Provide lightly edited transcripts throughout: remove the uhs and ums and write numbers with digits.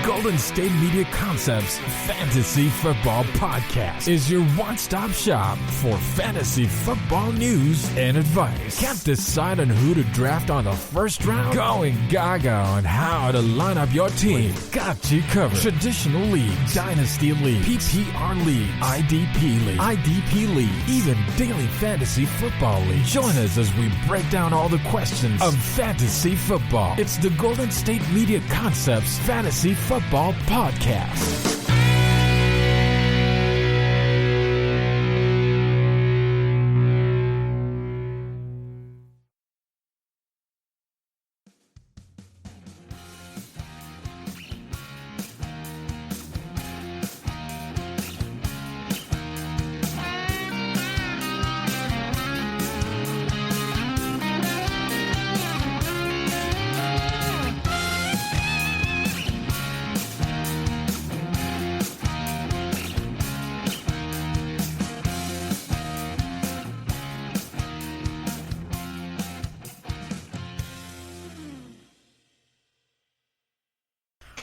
Golden State Media Concepts Fantasy Football Podcast is your one-stop shop for fantasy football news and advice. Can't decide on who to draft on the first round? Going gaga on how to line up your team. Got you covered. Traditional leagues, dynasty leagues, PPR leagues, IDP league, even daily fantasy football league. Join us as we break down all the questions of fantasy football. It's the Golden State Media Concepts Fantasy Football Podcast.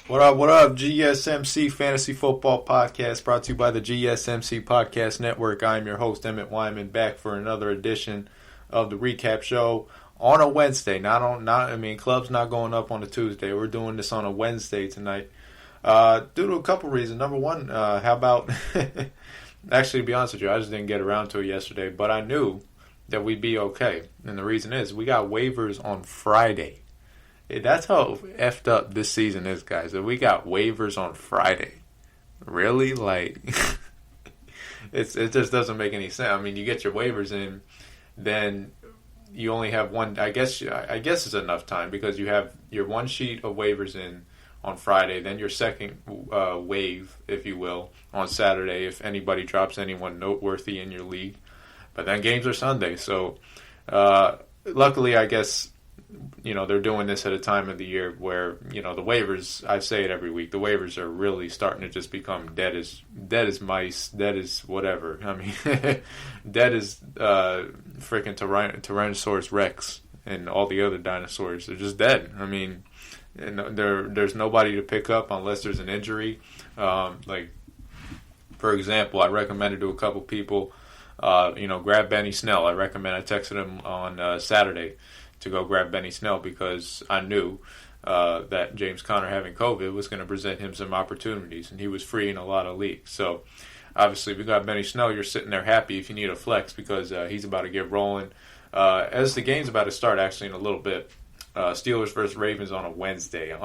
What up, GSMC Fantasy Football Podcast, brought to you by the GSMC Podcast Network. I'm your host, Emmett Wyman, back for another edition of the recap show on a Wednesday. Club's not going up on a Tuesday. We're doing this on a Wednesday tonight due to a couple reasons. Number one, how about, actually, to be honest with you, I just didn't get around to it yesterday, but I knew that we'd be okay. And the reason is we got waivers on Friday. That's how effed up this season is, guys. That we got waivers on Friday. Really? Like, it just doesn't make any sense. I mean, you get your waivers in, then you only have one. I guess it's enough time because you have your one sheet of waivers in on Friday, then your second wave, if you will, on Saturday if anybody drops anyone noteworthy in your league. But then games are Sunday. So, luckily, I guess, they're doing this at a time of the year where, the waivers, I say it every week, the waivers are really starting to just become dead as mice, dead as whatever. I mean, dead as freaking Tyrannosaurus Rex and all the other dinosaurs. They're just dead. I mean, there's nobody to pick up unless there's an injury. Like, for example, I recommended to a couple people, grab Benny Snell. I texted him on Saturday to go grab Benny Snell because I knew that James Conner having COVID was going to present him some opportunities, and he was free in a lot of leagues. So, obviously, we got Benny Snell. You're sitting there happy if you need a flex because he's about to get rolling. As the game's about to start, actually, in a little bit, Steelers versus Ravens on a Wednesday.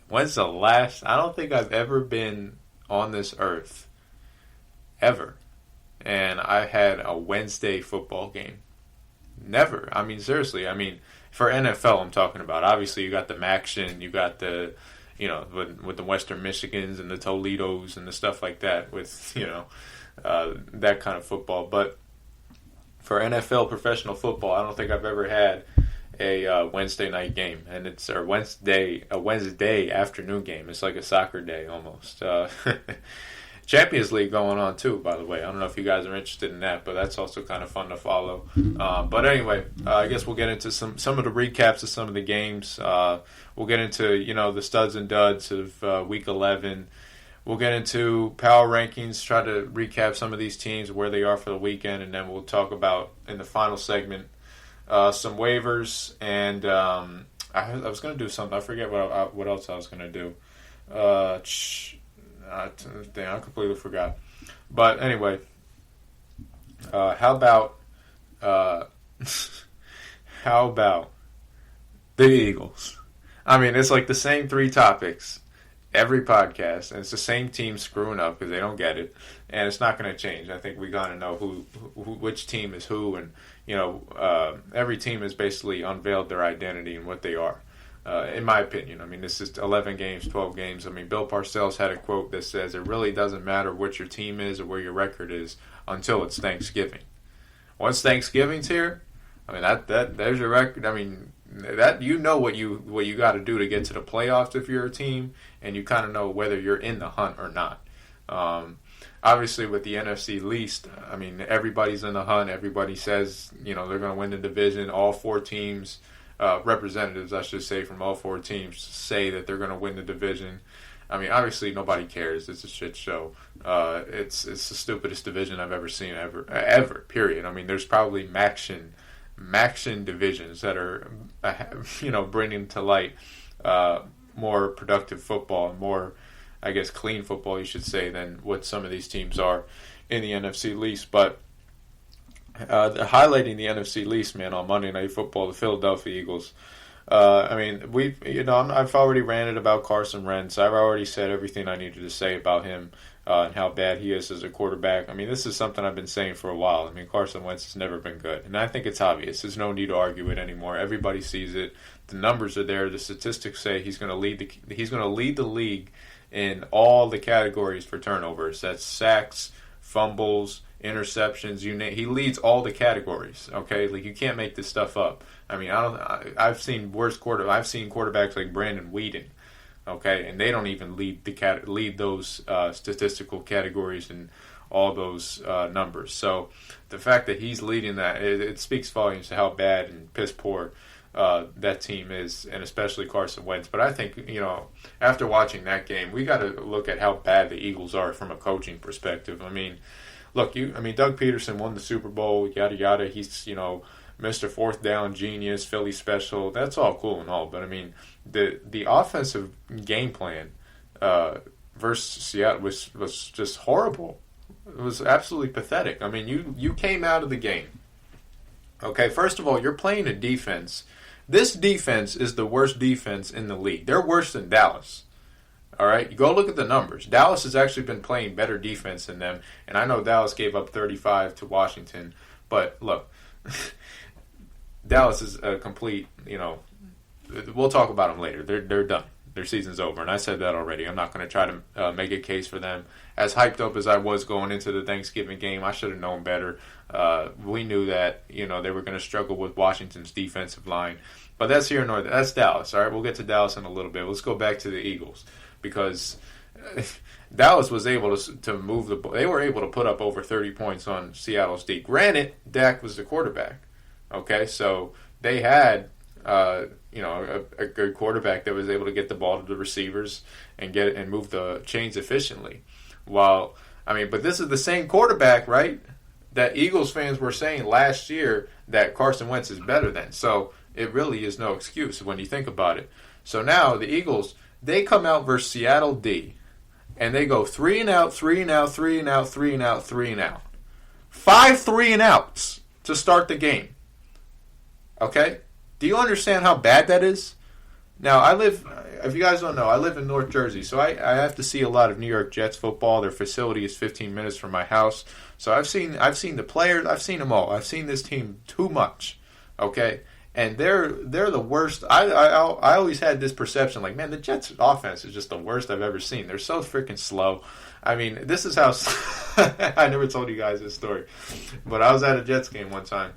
When's the last? I don't think I've ever been on this earth, ever, and I had a Wednesday football game. Never. I mean, seriously. I mean, for NFL, I'm talking about. Obviously, you got the Maction, you got the, with the Western Michigans and the Toledos and the stuff like that with, that kind of football. But for NFL professional football, I don't think I've ever had a Wednesday night game, and it's a Wednesday afternoon game. It's like a soccer day almost. Champions League going on too, by the way. I don't know if you guys are interested in that, but that's also kind of fun to follow. But anyway, I guess we'll get into some of the recaps of some of the games. We'll get into the studs and duds of Week 11. We'll get into power rankings, try to recap some of these teams, where they are for the weekend, and then we'll talk about, in the final segment, some waivers. And I was going to do something. I forget what else I was going to do. Damn, I completely forgot. But anyway, how about the Eagles? I mean, it's like the same three topics every podcast, and it's the same team screwing up because they don't get it, and it's not going to change. I think we got to know which team is who, and every team has basically unveiled their identity and what they are. In my opinion. I mean, this is 11 games, 12 games. I mean, Bill Parcells had a quote that says, it really doesn't matter what your team is or where your record is until it's Thanksgiving. Once Thanksgiving's here, I mean, there's your record. I mean, that what you got to do to get to the playoffs if you're a team, and you kind of know whether you're in the hunt or not. Obviously, with the NFC least, I mean, everybody's in the hunt. Everybody says, they're going to win the division. All four teams representatives, I should say, from all 4 teams say that they're going to win the division. I mean, obviously nobody cares. It's a shit show. It's the stupidest division I've ever seen ever. Period. I mean, there's probably Maction divisions that are, bringing to light more productive football and more, I guess, clean football, you should say, than what some of these teams are in the NFC East. But highlighting the NFC East, man, on Monday Night Football, the Philadelphia Eagles. I've already ranted about Carson Wentz. I've already said everything I needed to say about him and how bad he is as a quarterback. I mean, this is something I've been saying for a while. I mean, Carson Wentz has never been good, and I think it's obvious. There's no need to argue it anymore. Everybody sees it. The numbers are there. The statistics say he's going to lead the league in all the categories for turnovers. That's sacks, fumbles, interceptions. He leads all the categories. Okay, like, you can't make this stuff up. I mean, I've seen I've seen quarterbacks like Brandon Whedon, okay, and they don't even lead those statistical categories and all those numbers. So the fact that he's leading that, it speaks volumes to how bad and piss poor that team is, and especially Carson Wentz. But I think, after watching that game, we got to look at how bad the Eagles are from a coaching perspective. I mean, look, Doug Peterson won the Super Bowl, yada yada. He's Mr. Fourth Down genius, Philly special. That's all cool and all, but I mean, the offensive game plan versus Seattle was just horrible. It was absolutely pathetic. I mean, you came out of the game. Okay, first of all, you're playing a defense. This defense is the worst defense in the league. They're worse than Dallas. All right, you go look at the numbers. Dallas has actually been playing better defense than them, and I know Dallas gave up 35 to Washington, but look, Dallas is a complete, we'll talk about them later. They're done. Their season's over, and I said that already. I'm not going to try to make a case for them. As hyped up as I was going into the Thanksgiving game, I should have known better. We knew that, they were going to struggle with Washington's defensive line. But that's here nor there. That's Dallas, all right? We'll get to Dallas in a little bit. Let's go back to the Eagles, because Dallas was able to move the ball. They were able to put up over 30 points on Seattle's D. Granted, Dak was the quarterback. Okay, so they had, a good quarterback that was able to get the ball to the receivers and move the chains efficiently. But this is the same quarterback, right, that Eagles fans were saying last year that Carson Wentz is better than. So it really is no excuse when you think about it. So now the Eagles, they come out versus Seattle D, and they go 3 and out, 3 and out, 3 and out, 3 and out, 3 and out. 5 3 and outs to start the game. Okay? Do you understand how bad that is? Now, if you guys don't know, I live in North Jersey, so I have to see a lot of New York Jets football. Their facility is 15 minutes from my house. So I've seen the players, I've seen them all. I've seen this team too much. Okay? And they're the worst. I always had this perception, like, man, the Jets offense is just the worst I've ever seen. They're so freaking slow. I mean, this is how I never told you guys this story, but I was at a Jets game one time.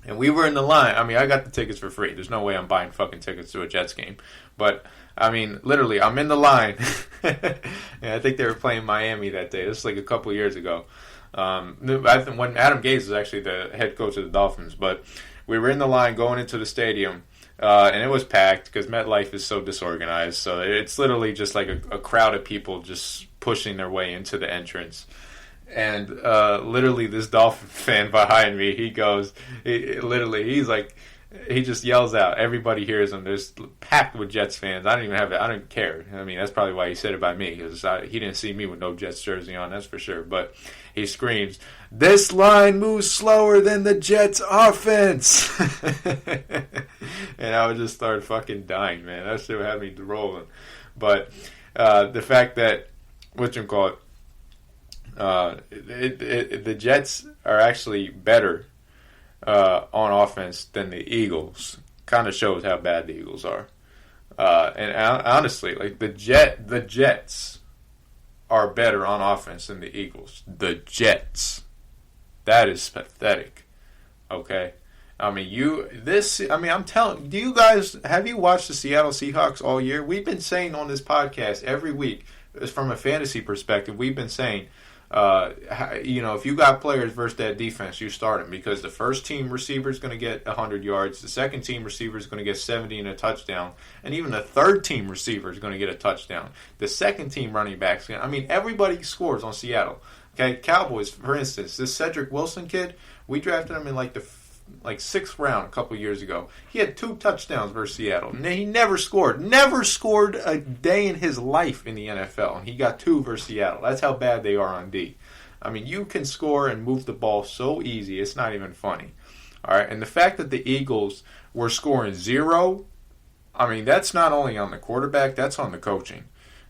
And we were in the line. I mean, I got the tickets for free. There's no way I'm buying fucking tickets to a Jets game. But, I mean, literally, I'm in the line. And I think they were playing Miami that day. This is like a couple years ago. When Adam Gase was actually the head coach of the Dolphins. But we were in the line going into the stadium. And it was packed because MetLife is so disorganized. So it's literally just like a crowd of people just pushing their way into the entrance. And literally this Dolphin fan behind me, he just yells out. Everybody hears him. There's packed with Jets fans. I don't care. I mean, that's probably why he said it by me, because he didn't see me with no Jets jersey on, that's for sure. But he screams, "This line moves slower than the Jets offense." And I would just start fucking dying, man. That shit had me rolling. But the fact that, the Jets are actually better on offense than the Eagles kind of shows how bad the Eagles are. And honestly, like the Jets are better on offense than the Eagles. The Jets. That is pathetic. Okay? I'm telling you guys, have you watched the Seattle Seahawks all year? We've been saying on this podcast every week, from a fantasy perspective, we've been saying, If you got players versus that defense, you start them because the first team receiver is going to get 100 yards, the second team receiver is going to get 70 and a touchdown, and even the third team receiver is going to get a touchdown. The second team running backs, everybody scores on Seattle. Okay, Cowboys, for instance, this Cedric Wilson kid, we drafted him in the sixth round a couple years ago. He had 2 touchdowns versus Seattle. He never scored a day in his life in the NFL, and he got 2 versus Seattle. That's how bad they are on D. You can score and move the ball so easy, it's not even funny. All right, and the fact that the Eagles were scoring 0, that's not only on the quarterback, that's on the coaching.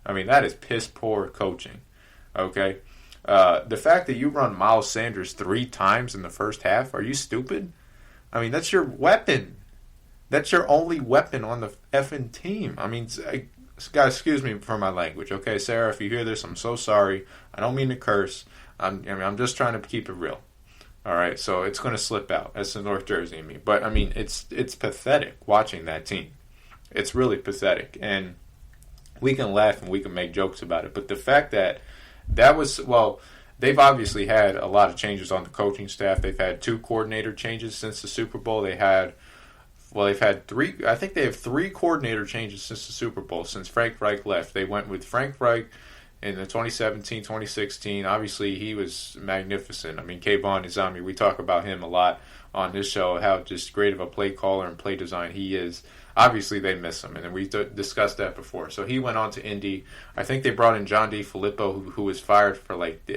That is piss poor coaching. Okay, the fact that you run Miles Sanders 3 times in the first half, are you stupid? That's your weapon. That's your only weapon on the effing team. Guys, excuse me for my language, okay? Sarah, if you hear this, I'm so sorry. I don't mean to curse. I'm just trying to keep it real. All right, so it's going to slip out. That's the North Jersey in me. But, it's pathetic watching that team. It's really pathetic. And we can laugh and we can make jokes about it. But the fact that was, they've obviously had a lot of changes on the coaching staff. They've had 2 coordinator changes since the Super Bowl. They've had 3. I think they have 3 coordinator changes since the Super Bowl, since Frank Reich left. They went with Frank Reich in the 2017, 2016. Obviously, he was magnificent. Kayvon Izami, we talk about him a lot on this show, how just great of a play caller and play design he is. Obviously, they miss him, and we discussed that before. So he went on to Indy. I think they brought in John D. Filippo, who was fired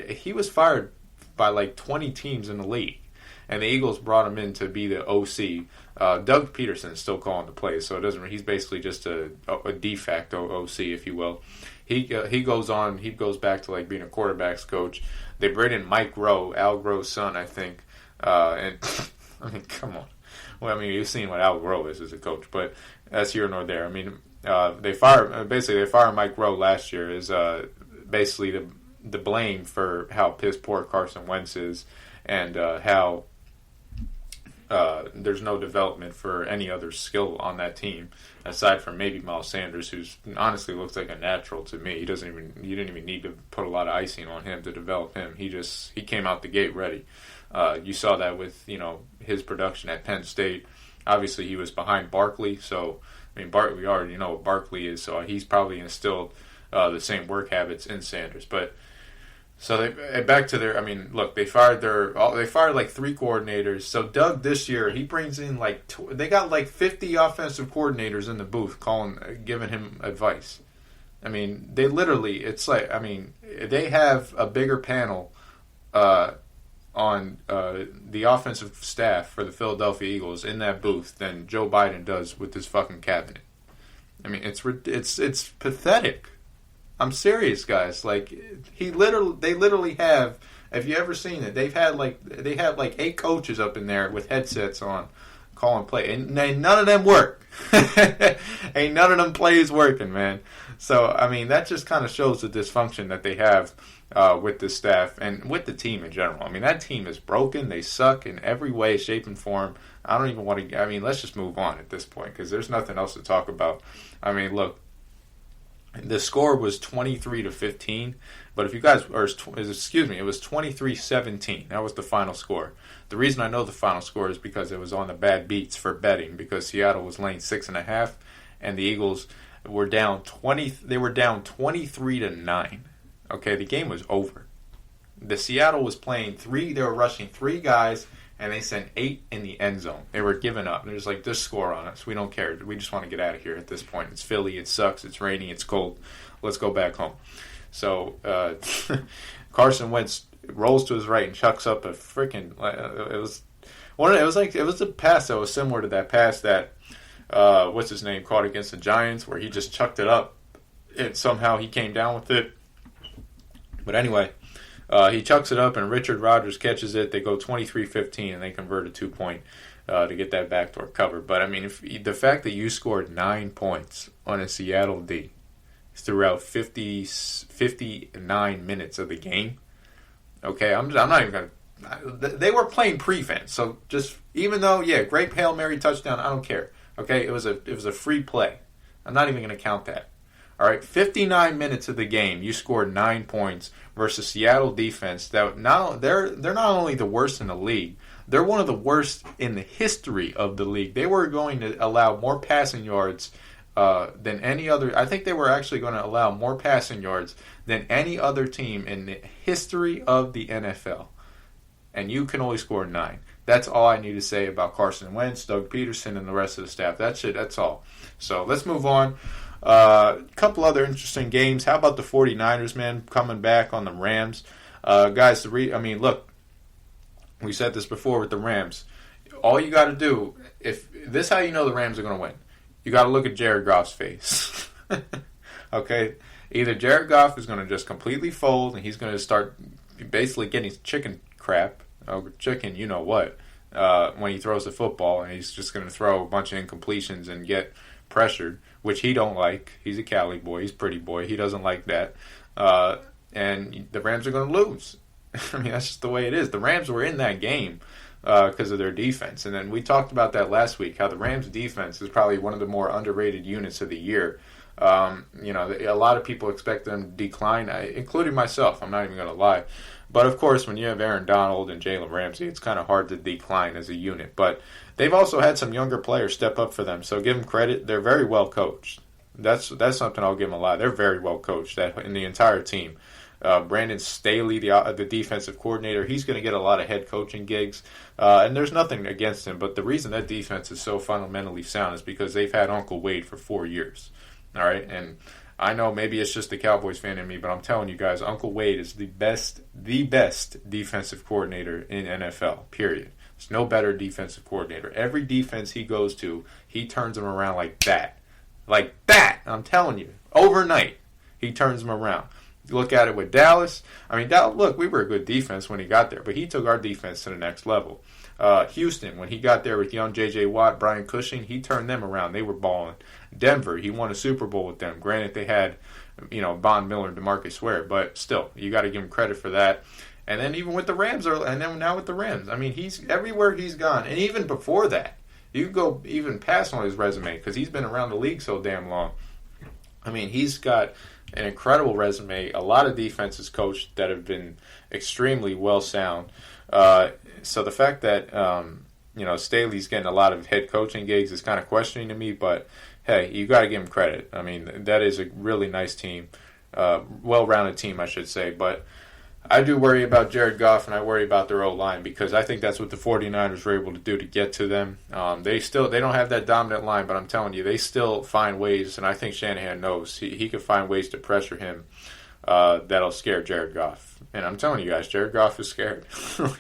he was fired by 20 teams in the league, and the Eagles brought him in to be the OC. Doug Peterson's still calling the plays, so it doesn't. He's basically just a de facto OC, if you will. He goes back to being a quarterbacks coach. They bring in Mike Rowe, Al Groh's son, I think, and come on. Well, you've seen what Al Groh is as a coach, but that's here nor there. They fired Mike Rowe last year is basically the blame for how piss poor Carson Wentz is, and how there's no development for any other skill on that team aside from maybe Miles Sanders, who's honestly looks like a natural to me. You didn't even need to put a lot of icing on him to develop him. He came out the gate ready. You saw that with his production at Penn State. Obviously, he was behind Barkley, so we already know what Barkley is. So he's probably instilled the same work habits in Sanders. But so back to their. They fired 3 coordinators. So Doug this year he brings in they got 50 offensive coordinators in the booth giving him advice. They literally they have a bigger panel on the offensive staff for the Philadelphia Eagles in that booth than Joe Biden does with his fucking cabinet. It's pathetic. I'm serious, guys. They literally have. Have you ever seen it? They have 8 coaches up in there with headsets on, calling play, and none of them work. Ain't none of them plays working, man. So that just kind of shows the dysfunction that they have with the staff and with the team in general. That team is broken. They suck in every way, shape, and form. I don't even want to. Let's just move on at this point because there's nothing else to talk about. Look, the score was 23-15, but if you guys, it was 23-17. That was the final score. The reason I know the final score is because it was on the bad beats for betting because Seattle was laying 6.5, and the Eagles were down 20. They were down 23-9. Okay, the game was over. The Seattle was playing 3. They were rushing 3 guys, and they sent 8 in the end zone. They were giving up. They're just just score on us. We don't care. We just want to get out of here at this point. It's Philly. It sucks. It's raining. It's cold. Let's go back home. So Carson Wentz rolls to his right and chucks up a freaking. It was a pass that was similar to that pass that what's his name caught against the Giants, where he just chucked it up, and somehow he came down with it. But anyway, he chucks it up, and Richard Rodgers catches it. They go 23-15, and they convert a 2-point to get that backdoor cover. But if the fact that you scored 9 points on a Seattle D throughout 59 minutes of the game, okay, I'm not even gonna. They were playing prevent, so just even though great Hail Mary touchdown, I don't care. Okay, it was a free play. I'm not even gonna count that. All right, 59 minutes of the game, you scored 9 points versus Seattle defense. They're not only the worst in the league, they're one of the worst in the history of the league. They were going to allow more passing yards than any other. I think they were actually going to allow more passing yards than any other team in the history of the NFL. And you can only score 9. That's all I need to say about Carson Wentz, Doug Peterson, and the rest of the staff. That's it. That's all. So let's move on. A couple other interesting games. How about the 49ers, man, coming back on the Rams? Guys, look, we said this before with the Rams. All you got to do, if this is how you know the Rams are going to win, you got to look at Jared Goff's face. Okay? Either Jared Goff is going to just completely fold and he's going to start basically getting chicken crap, chicken, you know what, when he throws the football, and he's just going to throw a bunch of incompletions and get pressured, which he don't like. He's a Cali boy. He's a pretty boy. He doesn't like that. And the Rams are going to lose. I mean, that's just the way it is. The Rams were in that game because of their defense. And then we talked about that last week, how the Rams defense is probably one of the more underrated units of the year. A lot of people expect them to decline, including myself. I'm not even going to lie. But, of course, when you have Aaron Donald and Jalen Ramsey, it's kind of hard to decline as a unit. But they've also had some younger players step up for them, so give them credit. They're very well coached. That's something I'll give them a lot. They're very well coached in the entire team. Brandon Staley, the defensive coordinator, he's going to get a lot of head coaching gigs. And there's nothing against him, but the reason that defense is so fundamentally sound is because they've had Uncle Wade for 4 years. All right, and I know maybe it's just the Cowboys fan in me, but I'm telling you guys, Uncle Wade is the best defensive coordinator in NFL, period. There's no better defensive coordinator. Every defense he goes to, he turns them around like that. Like that, I'm telling you. Overnight, he turns them around. You look at it with Dallas. I mean, look, we were a good defense when he got there, but he took our defense to the next level. Houston, when he got there with young J.J. Watt, Brian Cushing, he turned them around. They were balling. Denver, he won a Super Bowl with them. Granted, they had, Von Miller and DeMarcus Ware, but still, you got to give him credit for that. And then even with the Rams, and then now with the Rams, I mean, he's everywhere he's gone. And even before that, you can go even past on his resume because he's been around the league so damn long. I mean, he's got an incredible resume. A lot of defenses coached that have been extremely well sound. So the fact that Staley's getting a lot of head coaching gigs is kind of questioning to me, but hey, you got to give him credit. I mean, that is a really nice team, well-rounded team, I should say. But I do worry about Jared Goff, and I worry about their O-line because I think that's what the 49ers were able to do to get to them. They don't have that dominant line, but I'm telling you, they still find ways, and I think Shanahan knows he could find ways to pressure him that'll scare Jared Goff. And I'm telling you guys, Jared Goff is scared.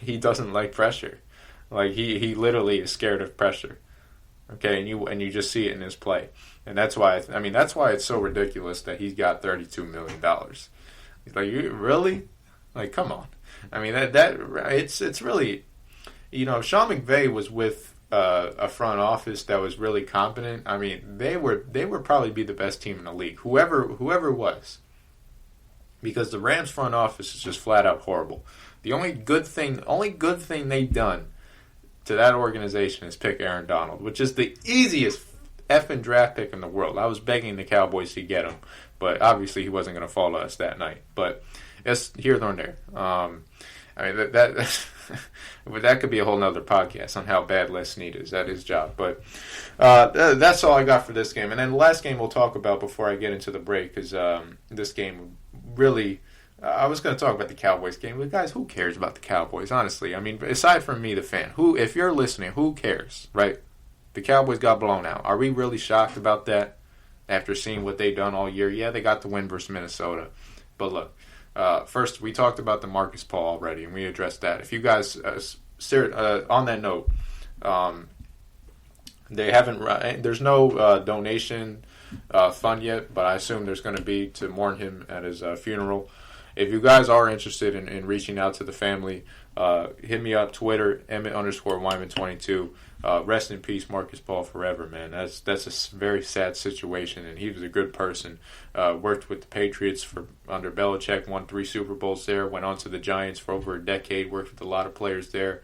He doesn't like pressure. Like he literally is scared of pressure. Okay, and you just see it in his play, and that's why it's so ridiculous that he's got $32 million. He's like, you really? Like, come on. I mean it's really, Sean McVay was with a front office that was really competent. I mean, they would probably be the best team in the league, whoever was. Because the Rams front office is just flat out horrible. The only good thing they've done to that organization is pick Aaron Donald, which is the easiest effing draft pick in the world. I was begging the Cowboys to get him, but obviously he wasn't going to fall to us that night. But it's here nor there. That could be a whole nother podcast on how bad Les Snead is at his job. But that's all I got for this game. And then the last game we'll talk about before I get into the break is this game really. I was going to talk about the Cowboys game, but guys, who cares about the Cowboys? Honestly, I mean, aside from me, the fan, if you're listening, who cares, right? The Cowboys got blown out. Are we really shocked about that after seeing what they've done all year? Yeah, they got the win versus Minnesota, but look. First, we talked about the Marcus Paul already, and we addressed that. If you guys, on that note, they haven't. There's no donation fund yet, but I assume there's going to be to mourn him at his funeral. If you guys are interested in reaching out to the family, hit me up, Twitter, Emmett_Wyman22. Rest in peace, Marcus Paul, forever, man. That's a very sad situation, and he was a good person. Worked with the Patriots under Belichick, won 3 Super Bowls there, went on to the Giants for over a decade, worked with a lot of players there.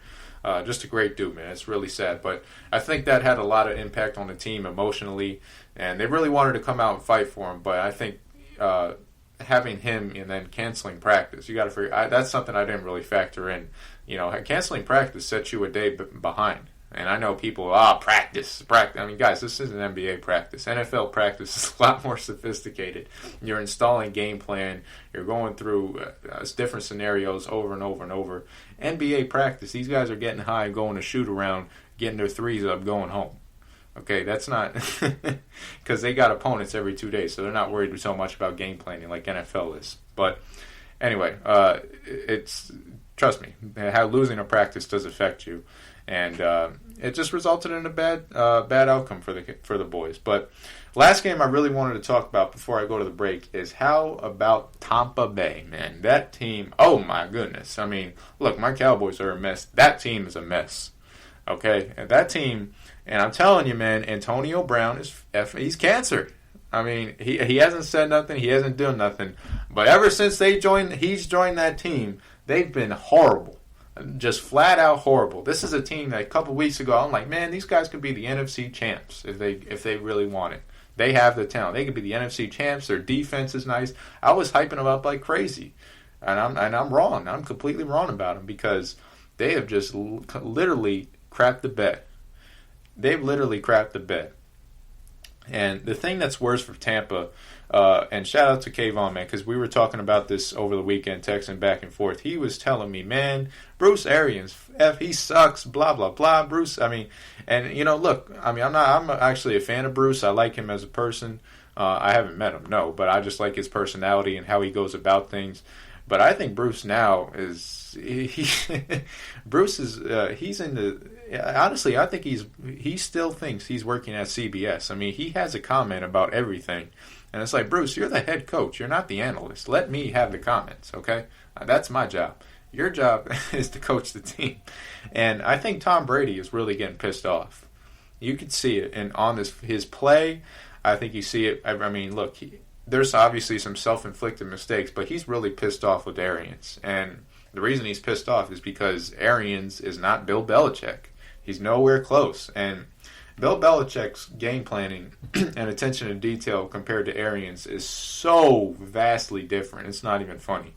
Just a great dude, man. It's really sad. But I think that had a lot of impact on the team emotionally, and they really wanted to come out and fight for him. But I think having him and then canceling practice, you got to figure that's something I didn't really factor in. Canceling practice sets you a day behind. And I know people, practice. I mean, guys, this isn't NBA practice. NFL practice is a lot more sophisticated. You're installing game plan. You're going through different scenarios over and over and over. NBA practice, these guys are getting high, going to shoot around, getting their threes up, going home. Okay, that's not because they got opponents every 2 days, so they're not worried so much about game planning like NFL is. But anyway, trust me, how losing a practice does affect you. And it just resulted in a bad outcome for the boys. But last game I really wanted to talk about before I go to the break is how about Tampa Bay, man? That team, oh my goodness. I mean, look, my Cowboys are a mess. That team is a mess. Okay? And that team, and I'm telling you, man, Antonio Brown he's cancer. I mean, he hasn't said nothing. He hasn't done nothing. But ever since he's joined that team, they've been horrible. Just flat out horrible. This is a team that a couple weeks ago, I'm like, man, these guys could be the NFC champs if they really want it. They have the talent. They could be the NFC champs. Their defense is nice. I was hyping them up like crazy, and I'm wrong. I'm completely wrong about them because they have just literally crapped the bed. They've literally crapped the bed. And the thing that's worse for Tampa, and shout out to Kayvon, man, because we were talking about this over the weekend, texting back and forth. He was telling me, man, Bruce Arians, he sucks, blah, blah, blah. Bruce, I mean, and, look, I mean, I'm actually a fan of Bruce. I like him as a person. I haven't met him, no, but I just like his personality and how he goes about things. But I think Bruce now Bruce is, he's in the, honestly, I think he still thinks he's working at CBS. I mean, he has a comment about everything. And it's like, Bruce, you're the head coach. You're not the analyst. Let me have the comments, okay? That's my job. Your job is to coach the team. And I think Tom Brady is really getting pissed off. You could see it. And on his play, I think you see it. I mean, look, there's obviously some self-inflicted mistakes, but he's really pissed off with Arians. And the reason he's pissed off is because Arians is not Bill Belichick. He's nowhere close. And Bill Belichick's game planning and attention to detail compared to Arians is so vastly different. It's not even funny.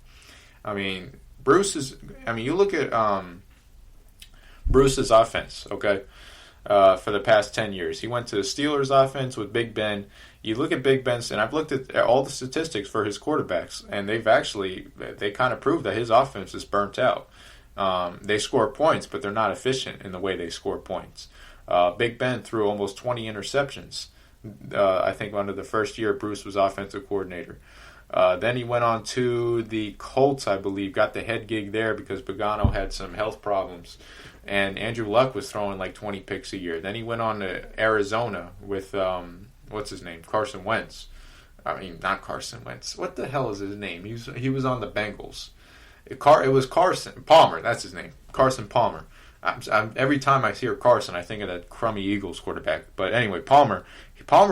I mean, you look at Bruce's offense, okay, for the past 10 years. He went to the Steelers' offense with Big Ben. You look at Big Ben's, and I've looked at all the statistics for his quarterbacks, and they kind of prove that his offense is burnt out. They score points, but they're not efficient in the way they score points. Big Ben threw almost 20 interceptions, I think, under the first year Bruce was offensive coordinator. Then he went on to the Colts, I believe, got the head gig there because Pagano had some health problems. And Andrew Luck was throwing like 20 picks a year. Then he went on to Arizona with, what's his name, Carson Wentz. I mean, not Carson Wentz. What the hell is his name? He was on the Bengals. It was Carson Palmer. That's his name, Carson Palmer. Every time I hear Carson, I think of that crummy Eagles quarterback. But anyway, Palmer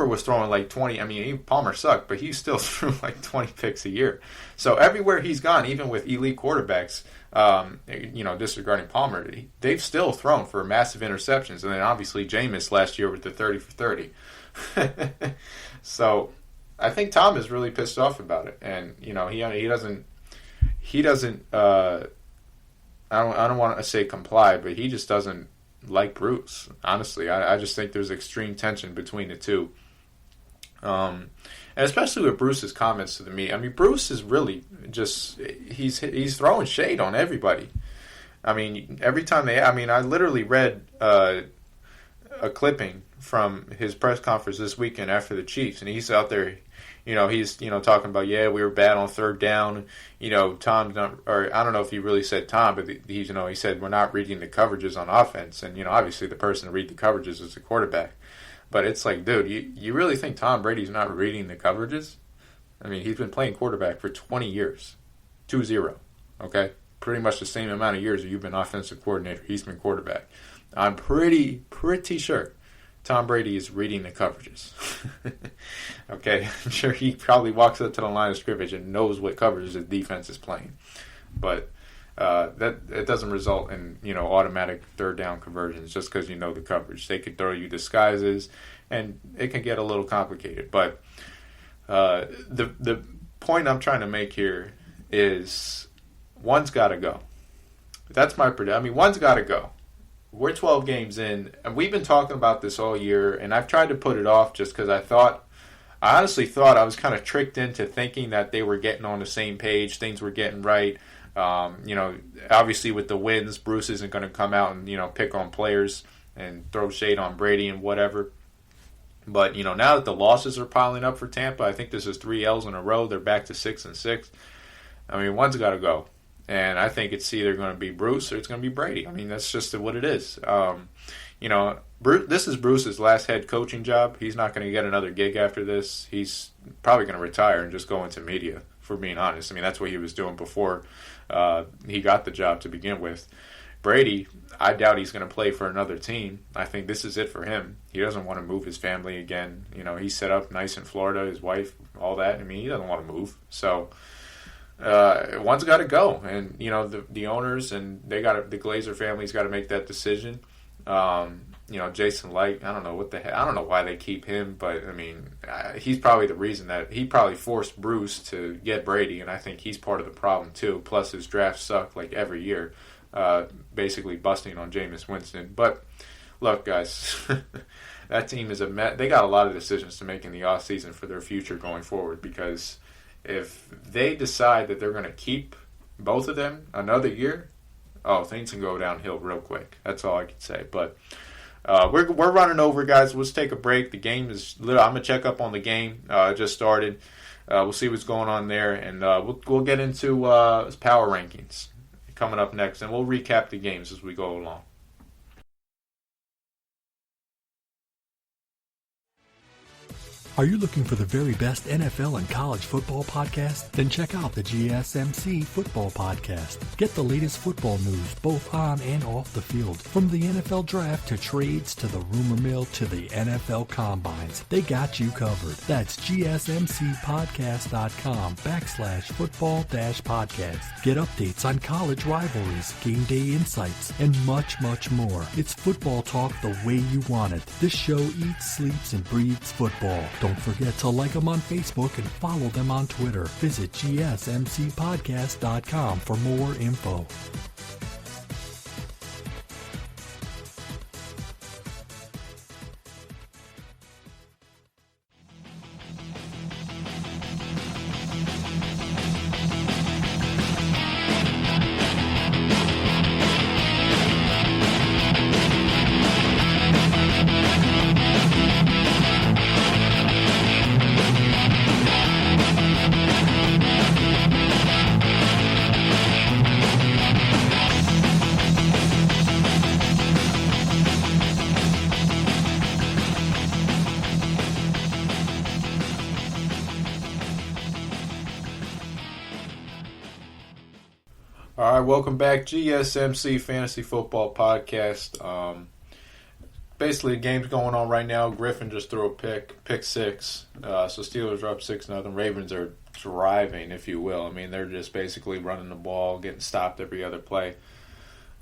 was throwing like 20. I mean, Palmer sucked, but he still threw like 20 picks a year. So everywhere he's gone, even with elite quarterbacks, disregarding Palmer, they've still thrown for massive interceptions. And then obviously Jameis last year with the 30 for 30. So I think Tom is really pissed off about it, and he doesn't. I don't want to say comply, but he just doesn't like Bruce. Honestly, I just think there's extreme tension between the two. And especially with Bruce's comments to the media. I mean, Bruce is really just he's throwing shade on everybody. I mean, every time I literally read a clipping from his press conference this weekend after the Chiefs, and he's out there. He's talking about, we were bad on third down. Tom's not, or I don't know if he really said Tom, but he said we're not reading the coverages on offense, and obviously the person to read the coverages is the quarterback. But it's like, dude, you really think Tom Brady's not reading the coverages? I mean, he's been playing quarterback for 20 years, 2-0. Okay, pretty much the same amount of years that you've been offensive coordinator. He's been quarterback. I'm pretty sure Tom Brady is reading the coverages. Okay, I'm sure he probably walks up to the line of scrimmage and knows what coverages his defense is playing. But that it doesn't result in automatic third down conversions just because you know the coverage. They could throw you disguises, and it can get a little complicated. But the point I'm trying to make here is one's got to go. That's my prediction. I mean, one's got to go. We're 12 games in, and we've been talking about this all year, and I've tried to put it off just because I honestly thought I was kind of tricked into thinking that they were getting on the same page, things were getting right. Obviously with the wins, Bruce isn't going to come out and, pick on players and throw shade on Brady and whatever. But, now that the losses are piling up for Tampa, I think this is 3 L's in a row. They're back to 6-6. I mean, one's got to go. And I think it's either going to be Bruce or it's going to be Brady. I mean, that's just what it is. This is Bruce's last head coaching job. He's not going to get another gig after this. He's probably going to retire and just go into media, for being honest. I mean, that's what he was doing before he got the job to begin with. Brady, I doubt he's going to play for another team. I think this is it for him. He doesn't want to move his family again. He's set up nice in Florida, his wife, all that. I mean, he doesn't want to move. So one's got to go, and the owners and the Glazer family's got to make that decision. Jason Light, I don't know what the heck. I don't know why they keep him, but I mean, he's probably the reason that he probably forced Bruce to get Brady, and I think he's part of the problem too. Plus, his draft sucked like every year, basically busting on Jameis Winston. But look, guys, that team is a mess. They got a lot of decisions to make in the offseason for their future going forward, because if they decide that they're going to keep both of them another year, things can go downhill real quick. That's all I can say. But we're running over, guys. Let's take a break. The game is I'm gonna check up on the game. It just started. We'll see what's going on there, and we'll get into power rankings coming up next, and we'll recap the games as we go along. Are you looking for the very best NFL and college football podcast? Then check out the GSMC Football Podcast. Get the latest football news both on and off the field. From the NFL Draft to trades to the rumor mill to the NFL Combines, they got you covered. That's GSMCpodcast.com/football-podcast. Get updates on college rivalries, game day insights, and much, much more. It's football talk the way you want it. This show eats, sleeps, and breathes football. Don't forget to like them on Facebook and follow them on Twitter. Visit GSMCpodcast.com for more info. All right, welcome back, GSMC Fantasy Football Podcast. Basically, the game's going on right now. Griffin just threw a pick six. So Steelers are up 6-0. Ravens are driving, if you will. I mean, they're just basically running the ball, getting stopped every other play.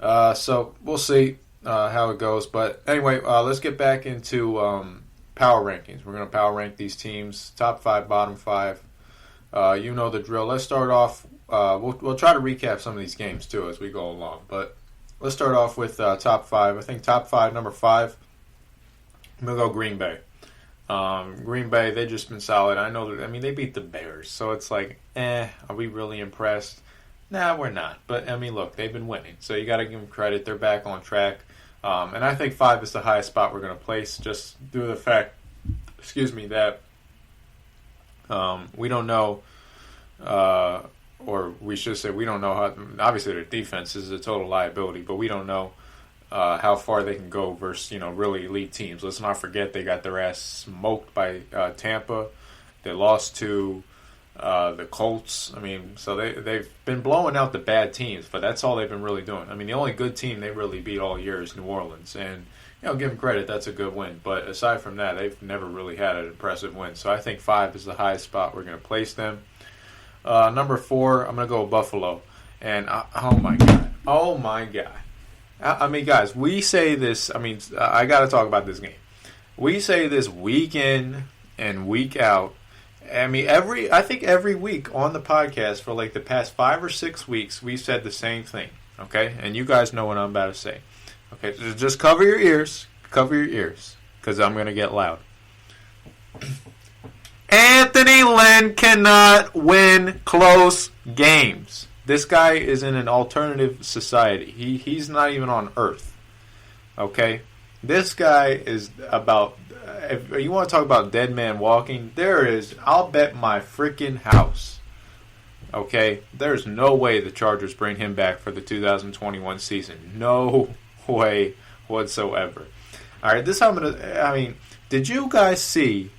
So we'll see how it goes. But anyway, let's get back into power rankings. We're going to power rank these teams, top 5, bottom 5. You know the drill. Let's start off. We'll try to recap some of these games too as we go along. But let's start off with top 5. I think top 5, number 5, I'm going to go Green Bay. Green Bay, they've just been solid. I know that, they beat the Bears. So it's like, are we really impressed? Nah, we're not. But, look, they've been winning. So you got to give them credit. They're back on track. And I think 5 is the highest spot we're going to place just due to the fact, that we don't know, or we should say we don't know how, obviously their defense is a total liability, but we don't know how far they can go versus, really elite teams. Let's not forget they got their ass smoked by Tampa. They lost to the Colts. So they've been blowing out the bad teams, but that's all they've been really doing. The only good team they really beat all year is New Orleans, and give them credit, that's a good win. But aside from that, they've never really had an impressive win. So I think 5 is the highest spot we're going to place them. Number 4, I'm going to go Buffalo. And oh my god. I mean, guys, we say this. I mean, I got to talk about this game. We say this week in and week out. I mean, I think every week on the podcast for like the past 5 or 6 weeks, we've said the same thing. Okay, and you guys know what I'm about to say. Okay, so just cover your ears, because I'm gonna get loud. Anthony Lynn cannot win close games. This guy is in an alternative society. He's not even on Earth. Okay? This guy is about... If you want to talk about dead man walking, there is... I'll bet my freaking house. Okay? There's no way the Chargers bring him back for the 2021 season. No way whatsoever. Alright, this I'm going to... I mean, did you guys see...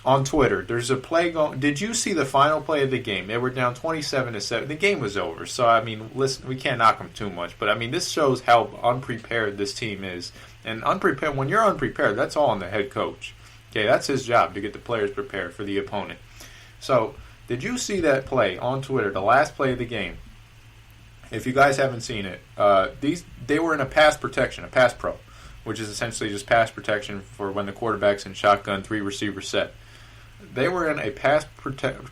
On Twitter, there's a play going. Did you see the final play of the game? They were down 27-7. The game was over. So I mean, listen, we can't knock them too much. But I mean, this shows how unprepared this team is. And unprepared. When you're unprepared, that's all on the head coach. Okay, that's his job to get the players prepared for the opponent. So, did you see that play on Twitter? The last play of the game. If you guys haven't seen it, they were in a pass protection, a pass pro, which is essentially just pass protection for when the quarterback's in shotgun, 3 receiver set. They were in a pass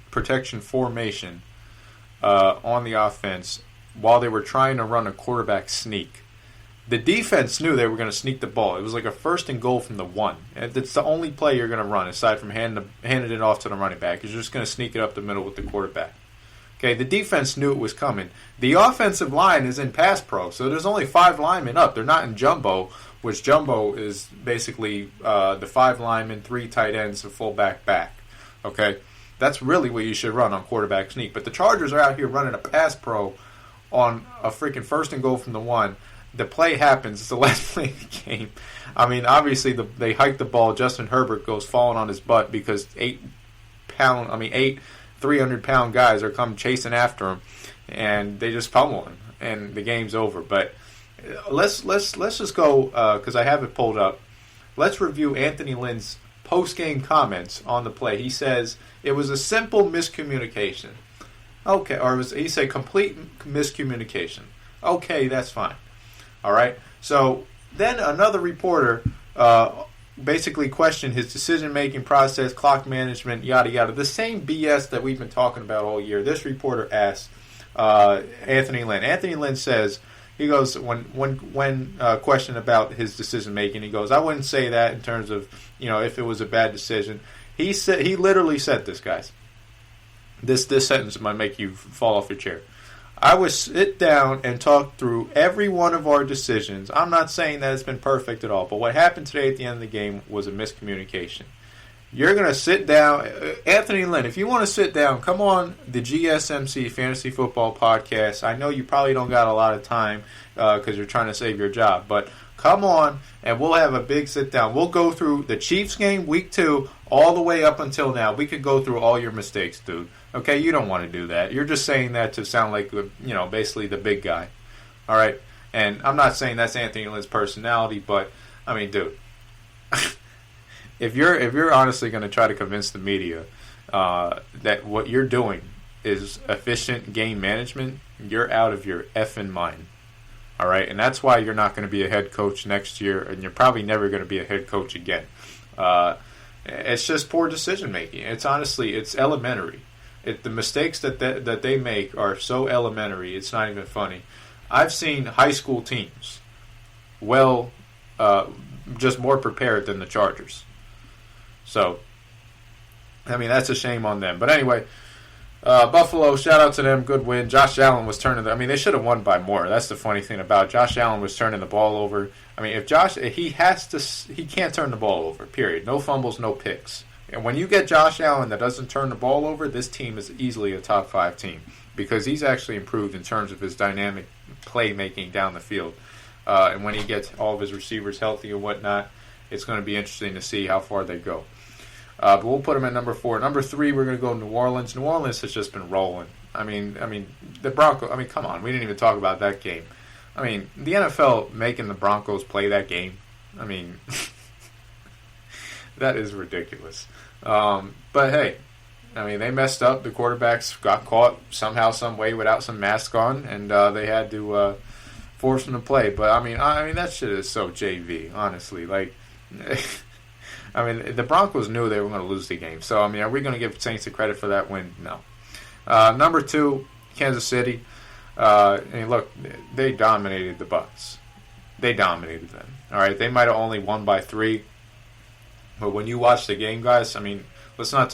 protection formation on the offense while they were trying to run a quarterback sneak. The defense knew they were going to sneak the ball. It was like a 1st and goal from the 1. And it's the only play you're going to run aside from handing it off to the running back. You're just going to sneak it up the middle with the quarterback. Okay, the defense knew it was coming. The offensive line is in pass pro, so there's only 5 linemen up. They're not in jumbo, which jumbo is basically the 5 linemen, 3 tight ends, a fullback back. Okay, that's really what you should run on quarterback sneak. But the Chargers are out here running a pass pro on a freaking 1st and goal from the 1. The play happens. It's the last play of the game. I mean, obviously they hike the ball. Justin Herbert goes falling on his butt because 8 300-pound guys are come chasing after him, and they just pummel him, and the game's over. But let's just go because I have it pulled up. Let's review Anthony Lynn's post-game comments on the play. He says it was a simple miscommunication. Okay, or he said complete miscommunication. Okay, that's fine. All right. So then another reporter basically questioned his decision-making process, clock management, yada yada. The same BS that we've been talking about all year. This reporter asked Anthony Lynn. Anthony Lynn says, he goes, when questioned about his decision-making, he goes, I wouldn't say that in terms of, if it was a bad decision. He literally said this, guys. This sentence might make you fall off your chair. I would sit down and talk through every one of our decisions. I'm not saying that it's been perfect at all, but what happened today at the end of the game was a miscommunication. You're going to sit down. Anthony Lynn, if you want to sit down, come on the GSMC Fantasy Football Podcast. I know you probably don't got a lot of time because you're trying to save your job, but come on and we'll have a big sit down. We'll go through the Chiefs game, week 2, all the way up until now. We could go through all your mistakes, dude. Okay, you don't want to do that. You're just saying that to sound like, basically the big guy. All right? And I'm not saying that's Anthony Lynn's personality, but, I mean, dude. If you're honestly going to try to convince the media that what you're doing is efficient game management, you're out of your effing mind. All right? And that's why you're not going to be a head coach next year, and you're probably never going to be a head coach again. It's just poor decision-making. It's elementary. The mistakes that they make are so elementary, it's not even funny. I've seen high school teams just more prepared than the Chargers. So, I mean, that's a shame on them. But anyway, Buffalo, shout out to them, good win. Josh Allen was they should have won by more. That's the funny thing about it. Josh Allen was turning the ball over. I mean, he can't turn the ball over, period. No fumbles, no picks. And when you get Josh Allen that doesn't turn the ball over, this team is easily a top 5 team because he's actually improved in terms of his dynamic playmaking down the field. And when he gets all of his receivers healthy and whatnot, it's going to be interesting to see how far they go. But we'll put them at number 4. Number 3, we're going to go to New Orleans. New Orleans has just been rolling. I mean, the Broncos. I mean, come on, we didn't even talk about that game. I mean, the NFL making the Broncos play that game. I mean, that is ridiculous. But hey, I mean, they messed up. The quarterbacks got caught somehow, some way without some mask on, and they had to force them to play. But I mean, that shit is so JV, honestly. Like, I mean, the Broncos knew they were going to lose the game. So I mean, are we going to give Saints the credit for that win? No. Number 2, Kansas City. And look, they dominated the Bucs. They dominated them. All right, they might have only won by 3, but when you watch the game, guys, I mean, let's not.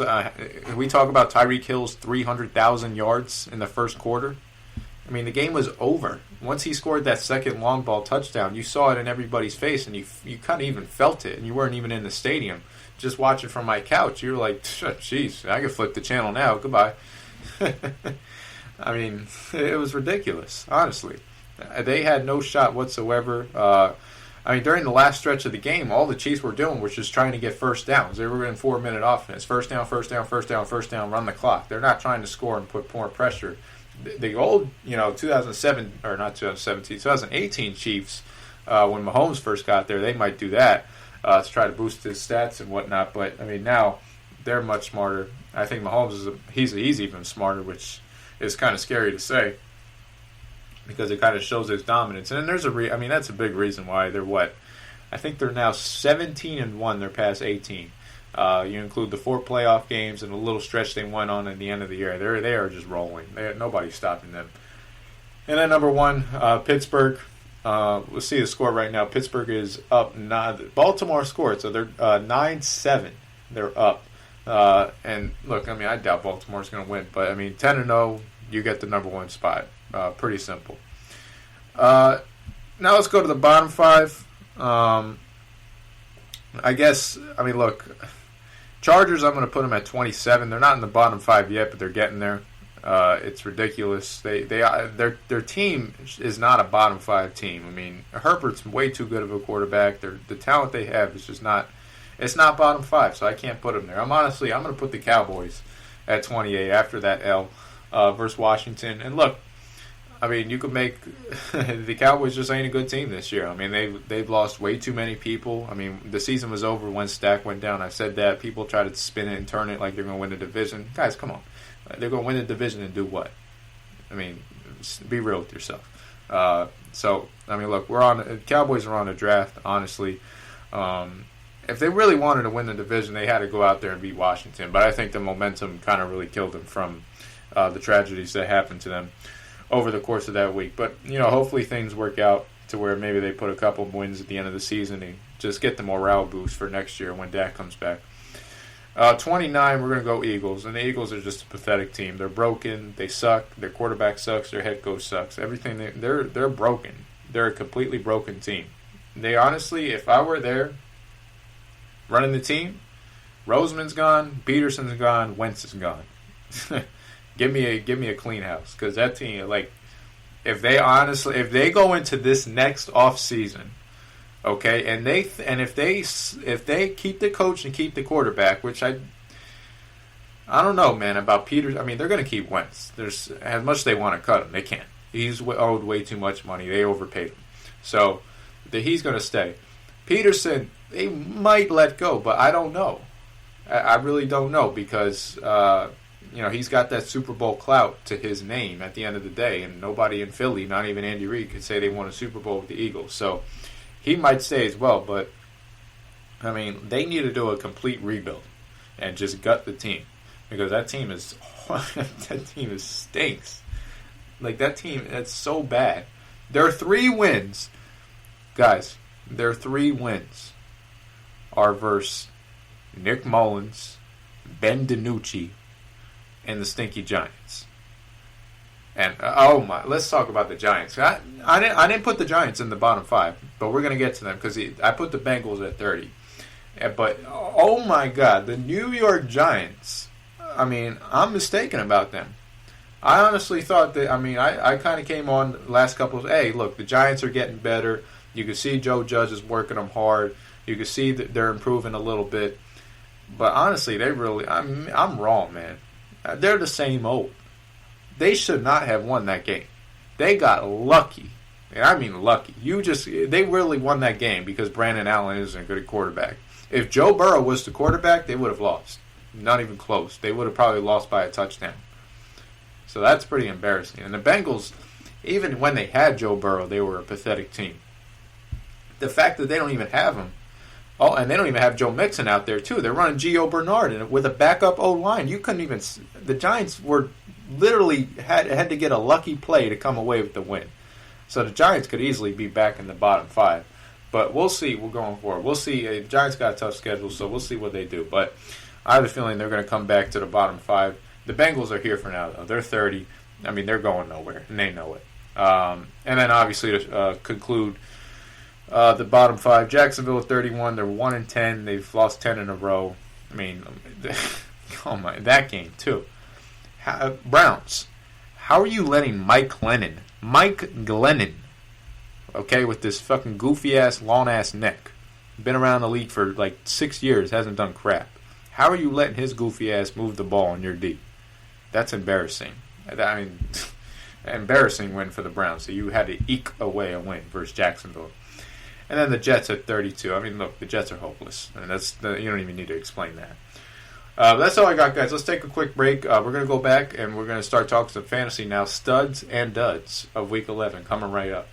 We talk about Tyreek Hill's 300,000 yards in the first quarter. I mean, the game was over once he scored that second long ball touchdown. You saw it in everybody's face, and you kind of even felt it, and you weren't even in the stadium. Just watching from my couch, you're like, "Jeez, I could flip the channel now. Goodbye." I mean, it was ridiculous, honestly. They had no shot whatsoever. I mean, during the last stretch of the game, all the Chiefs were doing was just trying to get first downs. They were in 4-minute offense. First down, run the clock. They're not trying to score and put more pressure. The old, 2007, or not 2017, 2018 Chiefs, when Mahomes first got there, they might do that to try to boost his stats and whatnot. But, I mean, now they're much smarter. I think Mahomes he's even smarter, which is kind of scary to say, because it kind of shows his dominance. And there's that's a big reason why they're I think they're now 17-1. They're past 18. You include the 4 playoff games and the little stretch they went on at the end of the year. They are just rolling. Nobody's stopping them. And then number 1, Pittsburgh. Let's see the score right now. Pittsburgh is up 9. Baltimore scored, so they're 9-7. They're up. And look, I mean, I doubt Baltimore's going to win, but I mean, 10-0, you get the number 1 spot. Pretty simple. Now let's go to the bottom 5. I guess, I mean, look, Chargers, I'm going to put them at 27. They're not in the bottom 5 yet, but they're getting there. It's ridiculous. Their team is not a bottom 5 team. I mean, Herbert's way too good of a quarterback. The talent they have is just not. It's not bottom 5, so I can't put them there. I'm going to put the Cowboys at 28 after that L versus Washington. And look, I mean, you could make the Cowboys just ain't a good team this year. I mean, they've lost way too many people. I mean, the season was over when Stack went down. I said that. People try to spin it and turn it like they're going to win the division. Guys, come on. They're going to win the division and do what? I mean, be real with yourself. So, I mean, look, Cowboys are on the draft, honestly. If they really wanted to win the division, they had to go out there and beat Washington. But I think the momentum kind of really killed them from the tragedies that happened to them over the course of that week. But, hopefully things work out to where maybe they put a couple of wins at the end of the season and just get the morale boost for next year when Dak comes back. 29, we're going to go Eagles. And the Eagles are just a pathetic team. They're broken. They suck. Their quarterback sucks. Their head coach sucks. Everything, they're broken. They're a completely broken team. They honestly, if I were there running the team, Roseman's gone, Peterson's gone, Wentz is gone. Give me a clean house, because that team, like, if they go into this next off season, okay, and if they keep the coach and keep the quarterback, which I don't know, man, about Peters. I mean, they're going to keep Wentz. There's as much as they want to cut him, they can't. He's owed way too much money. They overpaid him, so he's going to stay. Peterson, they might let go, but I don't know. I really don't know, because he's got that Super Bowl clout to his name at the end of the day, and nobody in Philly, not even Andy Reid, could say they won a Super Bowl with the Eagles. So he might stay as well, but I mean, they need to do a complete rebuild and just gut the team, because that team stinks. Like, that team, that's so bad. Their 3 wins, guys. Their 3 wins are versus Nick Mullins, Ben DiNucci, and the stinky Giants. And let's talk about the Giants. I didn't put the Giants in the bottom 5, but we're gonna get to them, because I put the Bengals at 30. But oh my God, the New York Giants. I mean, I'm mistaken about them. I honestly thought that. I mean, I kind of came on the last couple of. Hey, look, the Giants are getting better. You can see Joe Judge is working them hard. You can see that they're improving a little bit. But honestly, I'm wrong, man. They're the same old. They should not have won that game. They got lucky. And I mean lucky. They really won that game because Brandon Allen isn't a good quarterback. If Joe Burrow was the quarterback, they would have lost. Not even close. They would have probably lost by a touchdown. So that's pretty embarrassing. And the Bengals, even when they had Joe Burrow, they were a pathetic team. The fact that they don't even have him, and they don't even have Joe Mixon out there too. They're running Gio Bernard with a backup O-line. You couldn't even. The Giants were literally had to get a lucky play to come away with the win. So the Giants could easily be back in the bottom 5. But we'll see. We're going forward. We'll see. The Giants got a tough schedule, so we'll see what they do. But I have a feeling they're going to come back to the bottom 5. The Bengals are here for now, though. They're 30. I mean, they're going nowhere, and they know it. And then, obviously, to conclude the bottom 5, Jacksonville at 31. They're 1-10. They've lost 10 in a row. I mean, oh my, that game too. Browns. How are you letting Mike Glennon, okay, with this fucking goofy ass, long ass neck, been around the league for like 6 years, hasn't done crap. How are you letting his goofy ass move the ball in your D? That's embarrassing. I mean, embarrassing win for the Browns. So you had to eke away a win versus Jacksonville. And then the Jets at 32. I mean, look, the Jets are hopeless. And you don't even need to explain that. That's all I got, guys. Let's take a quick break. We're going to go back, and we're going to start talking some fantasy now. Studs and duds of Week 11 coming right up.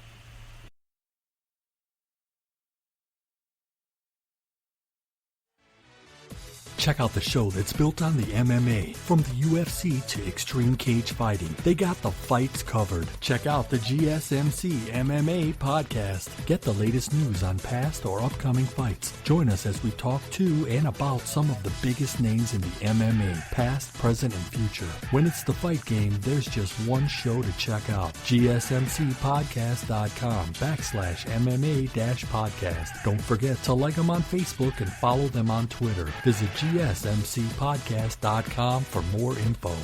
Check out the show that's built on the MMA. From the UFC to extreme cage fighting, they got the fights covered. Check out the GSMC MMA podcast. Get the latest news on past or upcoming fights. Join us as we talk to and about some of the biggest names in the MMA, past, present, and future. When it's the fight game, there's just one show to check out. GSMCpodcast.com/MMA-podcast. Don't forget to like them on Facebook and follow them on Twitter. Visit GSMCpodcast.com for more info.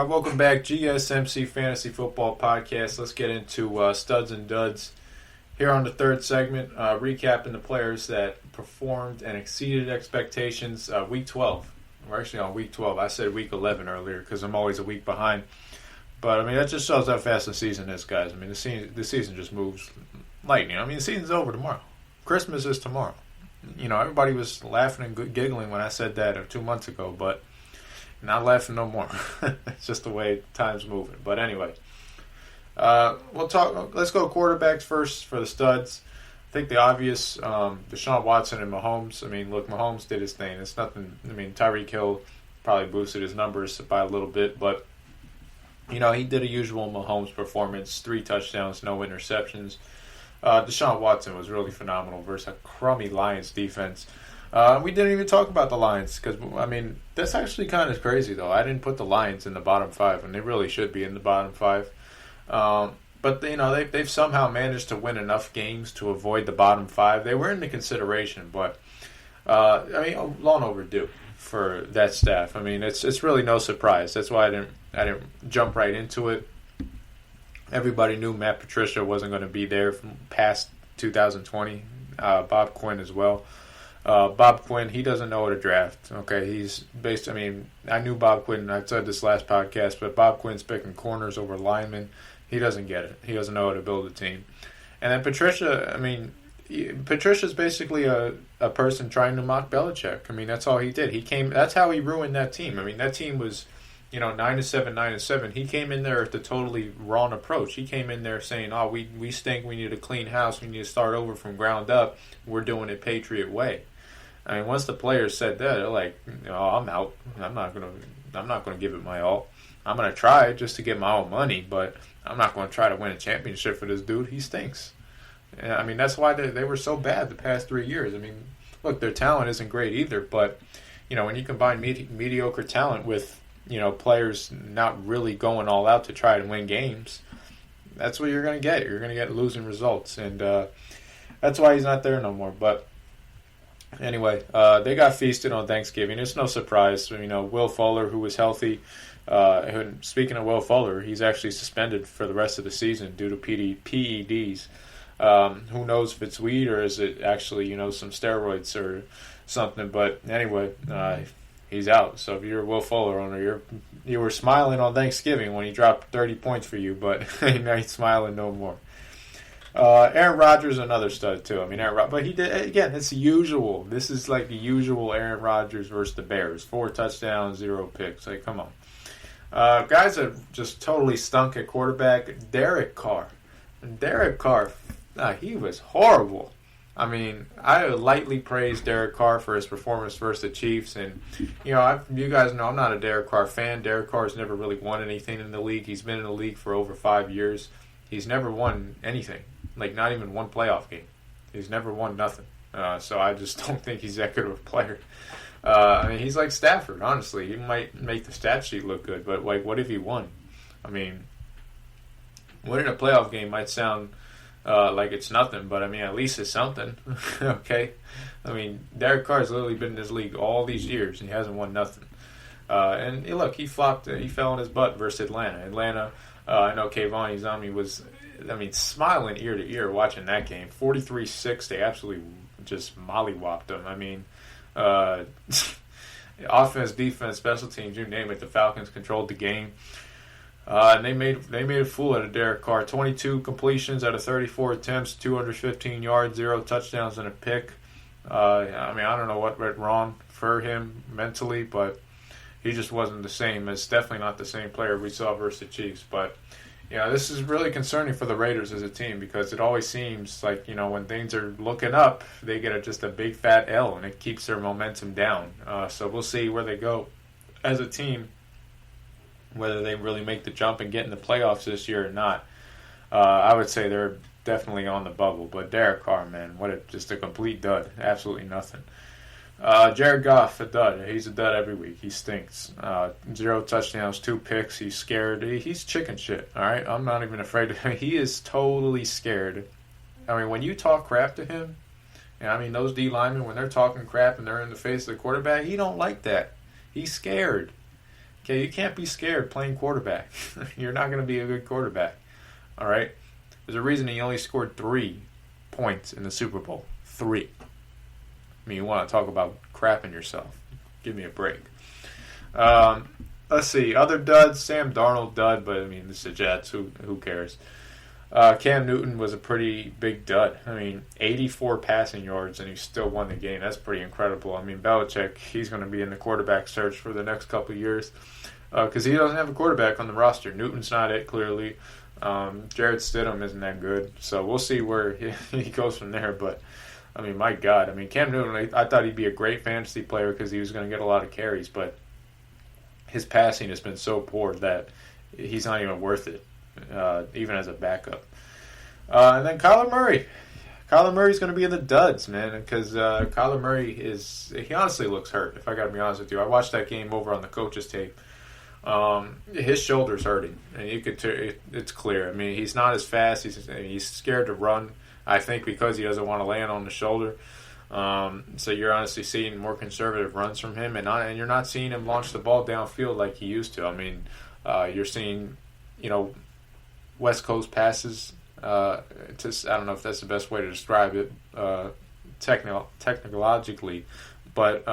Welcome back, GSMC Fantasy Football Podcast. Let's get into studs and duds. Here on the third segment, recapping the players that performed and exceeded expectations. Week 12. We're actually on Week 12. I said Week 11 earlier because I'm always a week behind. But, I mean, that just shows how fast the season is, guys. I mean, the season just moves lightning. I mean, the season's over tomorrow. Christmas is tomorrow. You know, everybody was laughing and giggling when I said that 2 months ago, but not laughing no more. It's just the way time's moving. But anyway, we'll talk. Let's go quarterbacks first for the studs. I think the obvious, Deshaun Watson and Mahomes. I mean, look, Mahomes did his thing. It's nothing. I mean, Tyreek Hill probably boosted his numbers by a little bit, but you know, he did a usual Mahomes performance: 3 touchdowns, no interceptions. Deshaun Watson was really phenomenal versus a crummy Lions defense. We didn't even talk about the Lions because, I mean, that's actually kind of crazy, though. I didn't put the Lions in the bottom 5, and they really should be in the bottom 5. But, you know, they've somehow managed to win enough games to avoid the bottom 5. They were in the consideration, but, I mean, long overdue for that staff. I mean, it's really no surprise. That's why I didn't jump right into it. Everybody knew Matt Patricia wasn't going to be there from past 2020. Bob Quinn as well. Bob Quinn, he doesn't know how to draft. Okay, I mean, I knew Bob Quinn, I said this last podcast, but Bob Quinn's picking corners over linemen. He doesn't get it. He doesn't know how to build a team. And then Patricia, I mean, Patricia's basically a person trying to mock Belichick. I mean, that's all he did. That's how he ruined that team. I mean, that team was, you know, 9-7, 9-7. He came in there with the totally wrong approach. He came in there saying, "Oh, we stink. We need a clean house. We need to start over from ground up. We're doing it Patriot way." I mean, once the players said that, they're like, "Oh, I'm out. I'm not gonna give it my all. I'm gonna try just to get my own money, but I'm not gonna try to win a championship for this dude. He stinks." And, I mean, that's why they were so bad the past 3 years. I mean, look, their talent isn't great either, but, when you combine mediocre talent with, players not really going all out to try to win games, that's what you're going to get. You're going to get losing results, and that's why he's not there no more. But anyway, they got feasted on Thanksgiving. It's no surprise. Will Fuller, who was healthy, speaking of Will Fuller, he's actually suspended for the rest of the season due to PEDs. Who knows if it's weed or is it actually, some steroids or something. But anyway, he's out. So if you're a Will Fuller owner, you were smiling on Thanksgiving when he dropped 30 points for you, but now he's smiling no more. Aaron Rodgers, another stud too. But he did, again, it's the usual. This is like the usual Aaron Rodgers versus the Bears. 4 touchdowns, 0 picks. Like, come on. Guys that just totally stunk at quarterback. Derek Carr, he was horrible. I lightly praised Derek Carr for his performance versus the Chiefs, and you guys know I'm not a Derek Carr fan. Derek Carr has never really won anything in the league. He's been in the league for over 5 years. He's never won anything, like not even one playoff game. He's never won nothing. So I just don't think he's that good of a player. He's like Stafford, honestly. He might make the stat sheet look good, but like, what if he won? Winning a playoff game might sound like it's nothing, but at least it's something. Okay? Derek Carr's literally been in this league all these years, and he hasn't won nothing. And look, he flopped. He fell on his butt versus Atlanta. I know Kayvon Izami was, smiling ear to ear watching that game. 43-6, they absolutely just mollywopped them. Offense, defense, special teams, you name it, the Falcons controlled the game. And they made a fool out of Derek Carr. 22 completions out of 34 attempts, 215 yards, 0 touchdowns, and a pick. I don't know what went wrong for him mentally, but he just wasn't the same. It's definitely not the same player we saw versus the Chiefs. But, this is really concerning for the Raiders as a team because it always seems like, when things are looking up, they get just a big fat L, and it keeps their momentum down. So we'll see where they go as a team, whether they really make the jump and get in the playoffs this year or not. I would say they're definitely on the bubble. But Derek Carr, man, just a complete dud. Absolutely nothing. Jared Goff, a dud. He's a dud every week. He stinks. 0 touchdowns, 2 picks. He's scared. He's chicken shit, all right? I'm not even afraid of him. He is totally scared. When you talk crap to him, and those D linemen, when they're talking crap and they're in the face of the quarterback, he don't like that. He's scared. Okay, you can't be scared playing quarterback. You're not going to be a good quarterback. All right? There's a reason he only scored 3 points in the Super Bowl. 3. You want to talk about crapping yourself. Give me a break. Let's see. Other duds. Sam Darnold, dud, but this is the Jets. Who cares? Cam Newton was a pretty big dud. 84 passing yards, and he still won the game. That's pretty incredible. Belichick, he's going to be in the quarterback search for the next couple of years because he doesn't have a quarterback on the roster. Newton's not it, clearly. Jarrett Stidham isn't that good, so we'll see where he goes from there. But, my God. Cam Newton, I thought he'd be a great fantasy player because he was going to get a lot of carries, but his passing has been so poor that he's not even worth it. Even as a backup. And then Kyler Murray. Kyler Murray's going to be in the duds, man, because Kyler Murray he honestly looks hurt, if I got to be honest with you. I watched that game over on the coach's tape. His shoulder's hurting, and it's clear. He's not as fast. He's scared to run, I think, because he doesn't want to land on the shoulder. So you're honestly seeing more conservative runs from him, and you're not seeing him launch the ball downfield like he used to. You're seeing, West Coast passes. I don't know if that's the best way to describe it technologically, but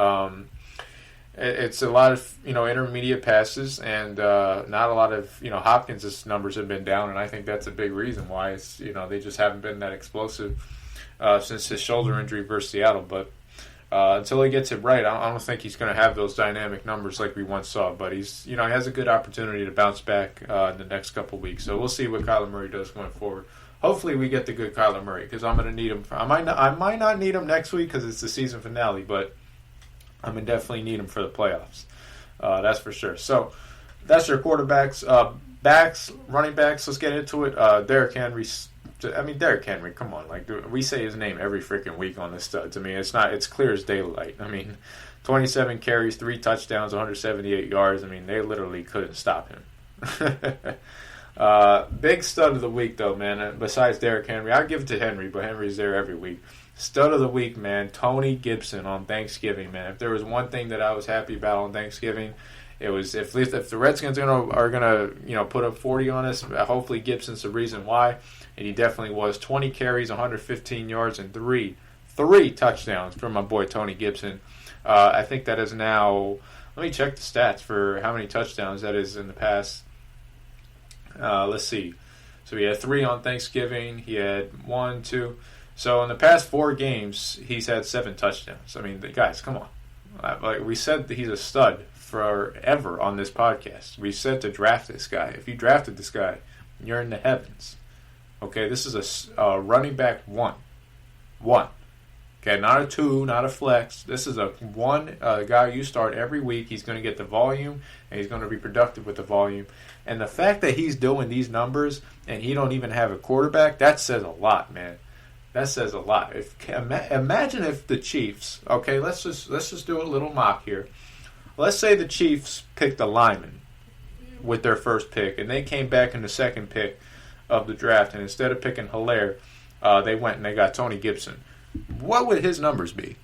it's a lot of intermediate passes and not a lot of Hopkins' numbers have been down, and I think that's a big reason why it's they just haven't been that explosive since his shoulder injury versus Seattle. But until he gets it right, I don't think he's going to have those dynamic numbers like we once saw. But he's, he has a good opportunity to bounce back in the next couple weeks. So we'll see what Kyler Murray does going forward. Hopefully we get the good Kyler Murray because I'm going to need him. I might not need him next week because it's the season finale, but I'm going to definitely need him for the playoffs. That's for sure. So that's your quarterbacks. Running backs, let's get into it. Derrick Henry, I mean, Derrick Henry, come on. Like, we say his name every freaking week on the studs. I mean, it's clear as daylight. I mean, 27 carries, 3 touchdowns, 178 yards. I mean, they literally couldn't stop him. Big stud of the week, though, man. Besides Derrick Henry, I give it to Henry, but Henry's there every week. Stud of the week, man. Tony Gibson on Thanksgiving, man. If there was one thing that I was happy about on Thanksgiving, it was if the Redskins are gonna put up 40 on us. Hopefully Gibson's the reason why, and he definitely was. 20 carries, 115 yards, and three touchdowns from my boy Tony Gibson. I think that is now. Let me check the stats for how many touchdowns that is in the past. Let's see. So he had 3 on Thanksgiving. He had 1, 2. So in the past 4 games, he's had 7 touchdowns. I mean, guys, come on. Like we said, he's a stud forever on this podcast. We said to draft this guy. If you drafted this guy, you're in the heavens. Okay, this is a running back 1. Okay, not a 2, not a flex. This is a 1 guy you start every week. He's going to get the volume, and he's going to be productive with the volume. And the fact that he's doing these numbers and he don't even have a quarterback, that says a lot, man. That says a lot. Imagine if the Chiefs, okay, let's just do a little mock here. Let's say the Chiefs picked a lineman with their first pick, and they came back in the second pick of the draft, and instead of picking Hilaire, they went and they got Tony Gibson. What would his numbers be?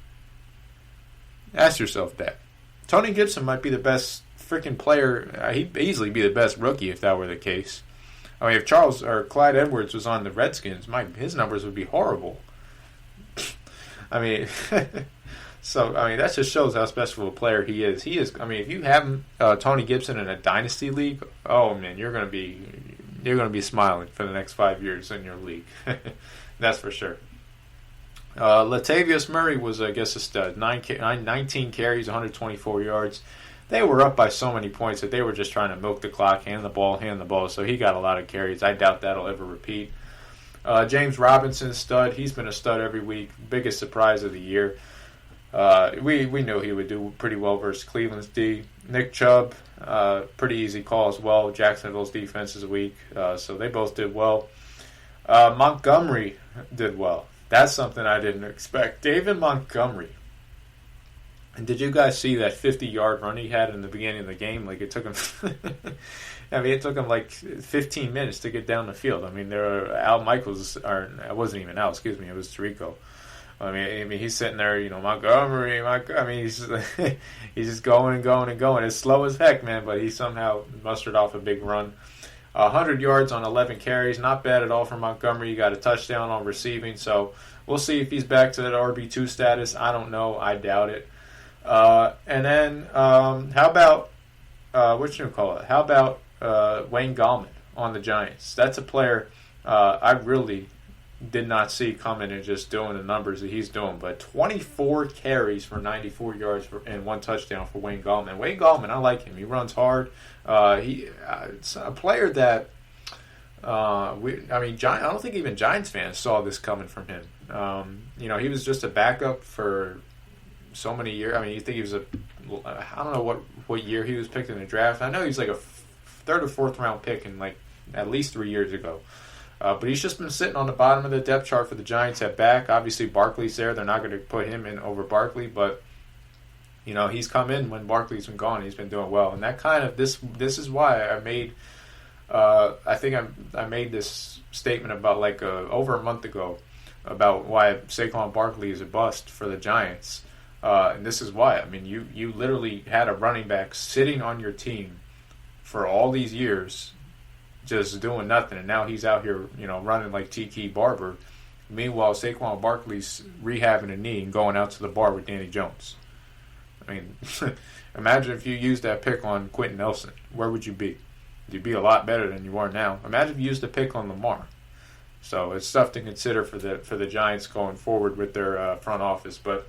Ask yourself that. Tony Gibson might be the best freaking player. He'd easily be the best rookie if that were the case. I mean, if Clyde Edwards was on the Redskins, his numbers would be horrible. I mean, so I mean that just shows how special a player he is. He is. I mean, if you have Tony Gibson in a dynasty league, oh man, you're gonna be smiling for the next 5 years in your league. That's for sure. Latavius Murray was, I guess, a stud. 19 carries, 124 yards. They were up by so many points that they were just trying to milk the clock, hand the ball. So he got a lot of carries. I doubt that'll ever repeat. James Robinson, stud. He's been a stud every week. Biggest surprise of the year. We knew he would do pretty well versus Cleveland's D. Nick Chubb, pretty easy call as well. Jacksonville's defense is weak, so they both did well. Montgomery did well. That's something I didn't expect. David Montgomery. And did you guys see that 50-yard run he had in the beginning of the game? Like, it took him it took him like 15 minutes to get down the field. I mean, Al Michaels, or it wasn't even Al, excuse me, it was Tirico. I mean, he's sitting there, Montgomery. I mean, he's just going and going and going. It's slow as heck, man, but he somehow mustered off a big run. 100 yards on 11 carries, not bad at all for Montgomery. He got a touchdown on receiving, so we'll see if he's back to that RB2 status. I don't know. I doubt it. And then how about what you call it? How about Wayne Gallman on the Giants? That's a player I really did not see coming and just doing the numbers that he's doing. But 24 carries for 94 yards and 1 touchdown for Wayne Gallman. Wayne Gallman, I like him. He runs hard. It's a player that I don't think even Giants fans saw this coming from him. He was just a backup for so many years. I mean, you think he was I don't know what year he was picked in the draft. I know he was like a 3rd or 4th round pick in like at least 3 years ago. But he's just been sitting on the bottom of the depth chart for the Giants at back. Obviously, Barkley's there. They're not going to put him in over Barkley, but he's come in when Barkley's been gone. He's been doing well, and that kind of this is why I made. I think I made this statement about over a month ago about why Saquon Barkley is a bust for the Giants, and this is why. I mean, you literally had a running back sitting on your team for all these years, just doing nothing, and now he's out here, running like Tiki Barber. Meanwhile, Saquon Barkley's rehabbing a knee and going out to the bar with Danny Jones. I mean, imagine if you used that pick on Quentin Nelson. Where would you be? You'd be a lot better than you are now. Imagine if you used the pick on Lamar. So it's stuff to consider for the Giants going forward with their front office. But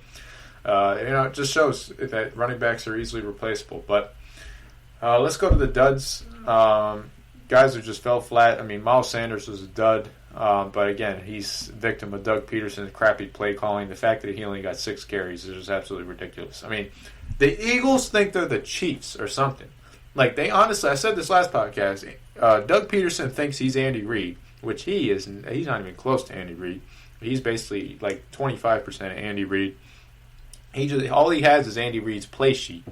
it just shows that running backs are easily replaceable. But let's go to the duds. Guys who just fell flat. I mean, Miles Sanders was a dud. But again, he's victim of Doug Peterson's crappy play calling. The fact that he only got 6 carries is just absolutely ridiculous. I mean, the Eagles think they're the Chiefs or something. Like, they honestly, I said this last podcast, Doug Peterson thinks he's Andy Reid which he's not even close to Andy Reid. He's basically like 25% of Andy Reid. All he has is Andy Reid's play sheet.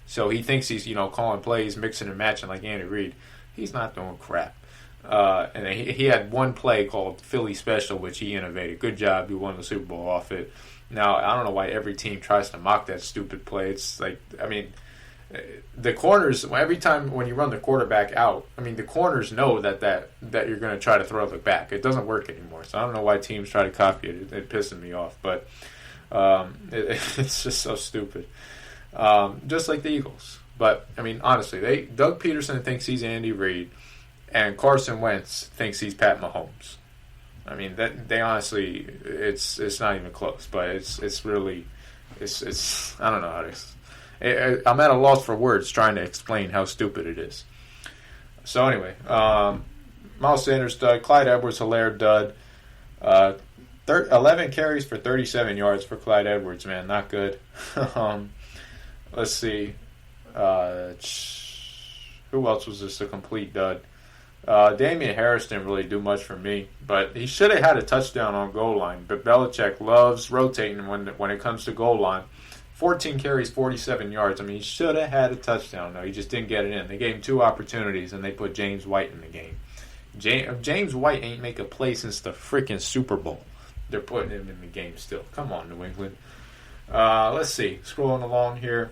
So he thinks he's, calling plays, mixing and matching like Andy Reid. He's not doing crap. And he had one play called Philly Special, which he innovated. Good job. He won the Super Bowl off it. Now, I don't know why every team tries to mock that stupid play. It's like, the corners, every time when you run the quarterback out, the corners know that you're going to try to throw the back. It doesn't work anymore. So I don't know why teams try to copy it. It pisses me off. But it's just so stupid. Just like the Eagles. But, honestly, Doug Peterson thinks he's Andy Reid, and Carson Wentz thinks he's Pat Mahomes. They honestly, it's not even close. But it's really, I don't know how to. I'm at a loss for words trying to explain how stupid it is. So anyway, Miles Sanders dud, Clyde Edwards-Helaire dud, 11 carries for 37 yards for Clyde Edwards, man, not good. Let's see, who else was just a complete dud? Damian Harris didn't really do much for me, but he should have had a touchdown on goal line. But Belichick loves rotating when it comes to goal line. 14 carries, 47 yards. He should have had a touchdown, though. He just didn't get it in. They gave him 2 opportunities, and they put James White in the game. James White ain't make a play since the freaking Super Bowl. They're putting him in the game still. Come on, New England. Let's see. Scrolling along here.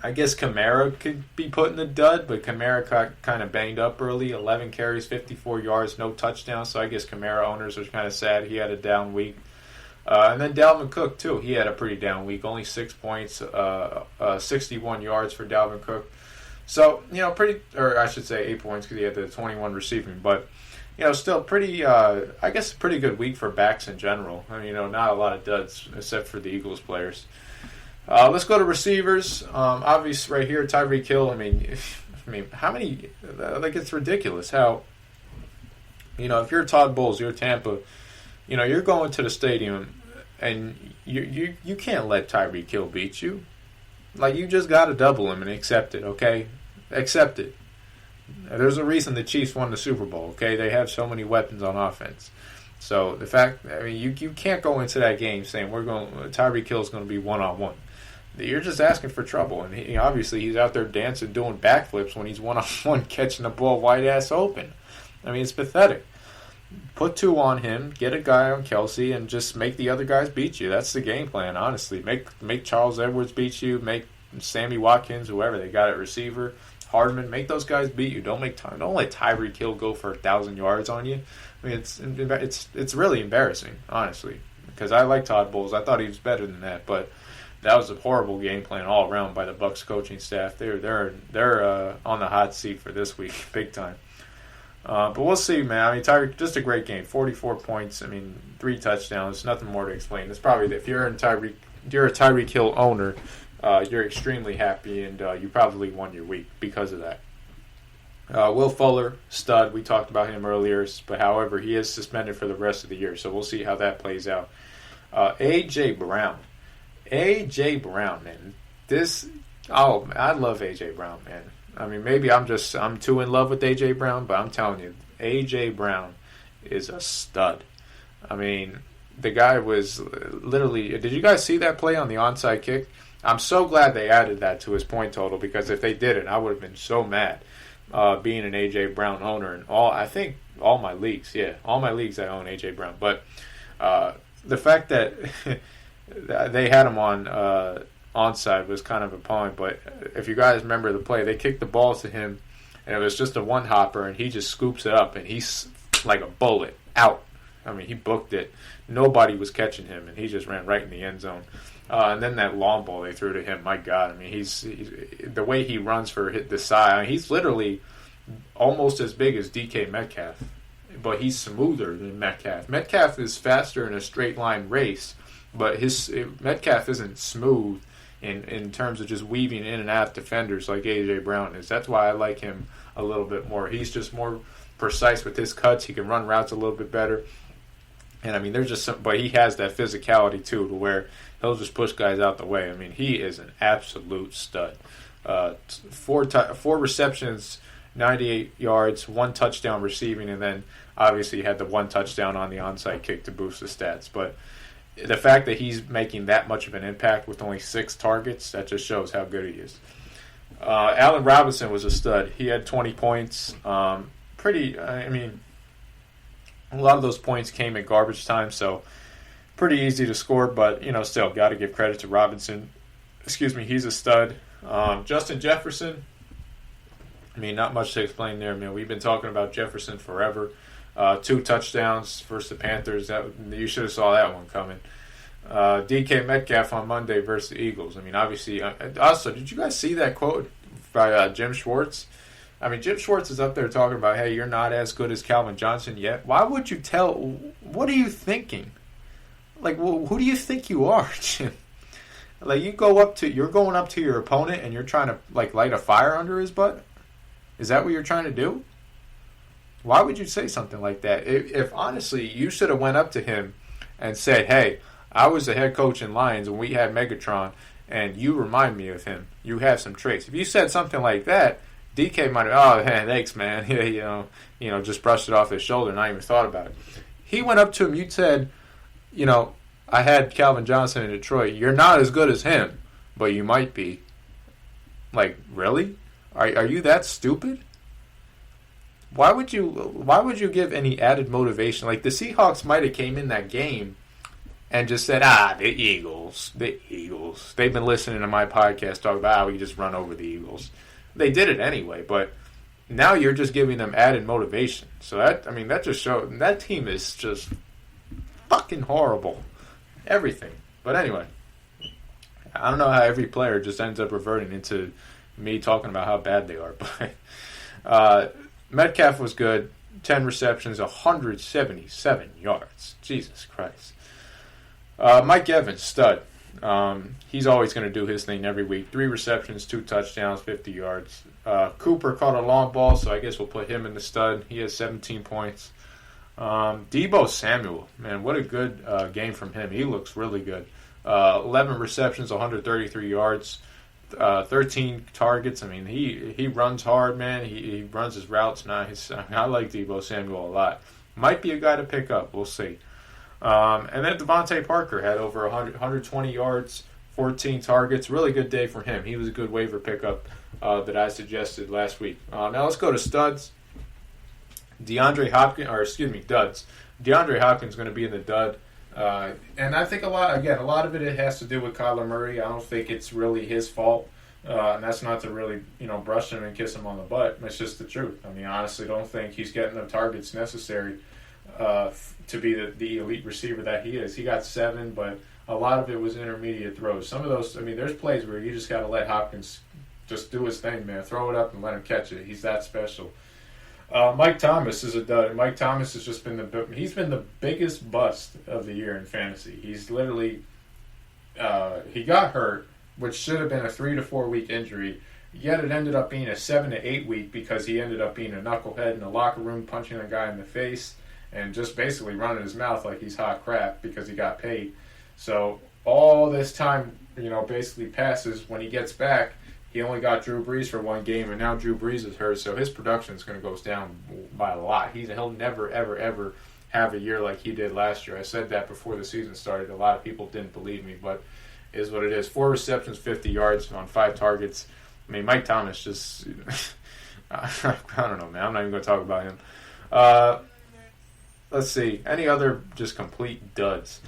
I guess Kamara could be put in the dud, but Kamara got kind of banged up early. 11 carries, 54 yards, no touchdown. So I guess Kamara owners are kind of sad. He had a down week. And then Dalvin Cook, too. He had a pretty down week. Only 6 points, 61 yards for Dalvin Cook. So, pretty, or I should say 8 points because he had the 21 receiving. But, still pretty, I guess a pretty good week for backs in general. Not a lot of duds except for the Eagles players. Let's go to receivers. Obviously, right here, Tyreek Hill. How many? It's ridiculous how, if you're Todd Bowles, you're Tampa, you're going to the stadium and you can't let Tyreek Hill beat you. You just got to double him and accept it, okay? Accept it. There's a reason the Chiefs won the Super Bowl, okay? They have so many weapons on offense. So the fact, you can't go into that game saying Tyreek Hill is going to be one-on-one. You're just asking for trouble, and he's out there dancing, doing backflips when he's one-on-one catching the ball wide ass open. It's pathetic. Put 2 on him, get a guy on Kelsey, and just make the other guys beat you. That's the game plan, honestly. Make Charles Edwards beat you, make Sammy Watkins, whoever they got at receiver, Hardman, make those guys beat you. Don't let Tyreek Hill go for 1,000 yards on you. It's really embarrassing, honestly, because I like Todd Bowles. I thought he was better than that, but that was a horrible game plan all around by the Bucs coaching staff. They're on the hot seat for this week, big time. But we'll see, man. Tyreek, just a great game. 44 points. 3 touchdowns. Nothing more to explain. It's probably if you're a Tyreek Hill owner, you're extremely happy, and you probably won your week because of that. Will Fuller, stud. We talked about him earlier, but however, he is suspended for the rest of the year, so we'll see how that plays out. A.J. Brown, man. I love A.J. Brown, man. Maybe I'm too in love with A.J. Brown, but I'm telling you, A.J. Brown is a stud. The guy was literally... Did you guys see that play on the onside kick? I'm so glad they added that to his point total, because if they didn't, I would have been so mad being an A.J. Brown owner. And all my leagues I own A.J. Brown. But the fact that they had him on... onside was kind of appalling, but if you guys remember the play, they kicked the ball to him, and it was just a one-hopper, and he just scoops it up, and he's like a bullet, out. He booked it. Nobody was catching him, and he just ran right in the end zone. And then that long ball they threw to him, my God, he's the way he runs for the side, he's literally almost as big as DK Metcalf, but he's smoother than Metcalf. Metcalf is faster in a straight-line race, but Metcalf isn't smooth in terms of just weaving in and out defenders like A.J. Brown is. That's why I like him a little bit more. He's just more precise with his cuts. He can run routes a little bit better. And, there's just but he has that physicality, too, to where he'll just push guys out the way. He is an absolute stud. 4 receptions 98 yards, 1 touchdown receiving, and then obviously he had the 1 touchdown on the onside kick to boost the stats. But the fact that he's making that much of an impact with only 6 targets, that just shows how good he is. Allen Robinson was a stud. He had 20 points. A lot of those points came at garbage time, so pretty easy to score, but, still, got to give credit to Robinson. He's a stud. Justin Jefferson, not much to explain there, man. We've been talking about Jefferson forever. 2 touchdowns versus the Panthers. You should have saw that one coming. DK Metcalf on Monday versus the Eagles. Obviously, also, did you guys see that quote by Jim Schwartz? Jim Schwartz is up there talking about, hey, you're not as good as Calvin Johnson yet. Why would you tell? What are you thinking? Who do you think you are, Jim? You're going up to your opponent and you're trying to, light a fire under his butt? Is that what you're trying to do? Why would you say something like that? If honestly, you should have went up to him and said, hey, I was the head coach in Lions when we had Megatron, and you remind me of him. You have some traits. If you said something like that, DK might have, thanks, man. Yeah, just brushed it off his shoulder, not even thought about it. He went up to him. You said, I had Calvin Johnson in Detroit. You're not as good as him, but you might be. Really? Are you that stupid? Why would you give any added motivation? The Seahawks might have came in that game and just said, the Eagles. They've been listening to my podcast talk about how we just run over the Eagles. They did it anyway, but now you're just giving them added motivation. So that just showed that team is just fucking horrible. Everything. But anyway, I don't know how every player just ends up reverting into me talking about how bad they are. But Metcalf was good. 10 receptions, 177 yards. Jesus Christ. Mike Evans, stud. He's always going to do his thing every week. 3 receptions, 2 touchdowns, 50 yards. Cooper caught a long ball, so I guess we'll put him in the stud. He has 17 points. Deebo Samuel, man, what a good game from him. He looks really good. 11 receptions, 133 yards, 13 targets. He runs hard, man. He runs his routes nice. I like Deebo Samuel a lot. Might be a guy to pick up. We'll see. And then Devontae Parker had over 120 yards, 14 targets. Really good day for him. He was a good waiver pickup that I suggested last week. Now let's go to studs. DeAndre Hopkins is going to be in the dud. And I think a lot of it has to do with Kyler Murray. I don't think it's really his fault. And that's not to really, brush him and kiss him on the butt. It's just the truth. I honestly don't think he's getting the targets necessary to be the elite receiver that he is. He got 7, but a lot of it was intermediate throws. Some of those, there's plays where you just got to let Hopkins just do his thing, man. Throw it up and let him catch it. He's that special. Mike Thomas is a dud. Mike Thomas has just been the biggest bust of the year in fantasy. He's literally he got hurt, which should have been a 3 to 4 week injury. Yet it ended up being a 7 to 8 week because he ended up being a knucklehead in the locker room, punching a guy in the face, and just basically running his mouth like he's hot crap because he got paid. So all this time, basically passes. When he gets back, he only got Drew Brees for 1 game, and now Drew Brees is hurt, so his production is going to go down by a lot. He'll never, ever, ever have a year like he did last year. I said that before the season started. A lot of people didn't believe me, but it is what it is. 4 receptions, 50 yards on 5 targets. Mike Thomas just I don't know, man. I'm not even going to talk about him. Let's see. Any other just complete duds?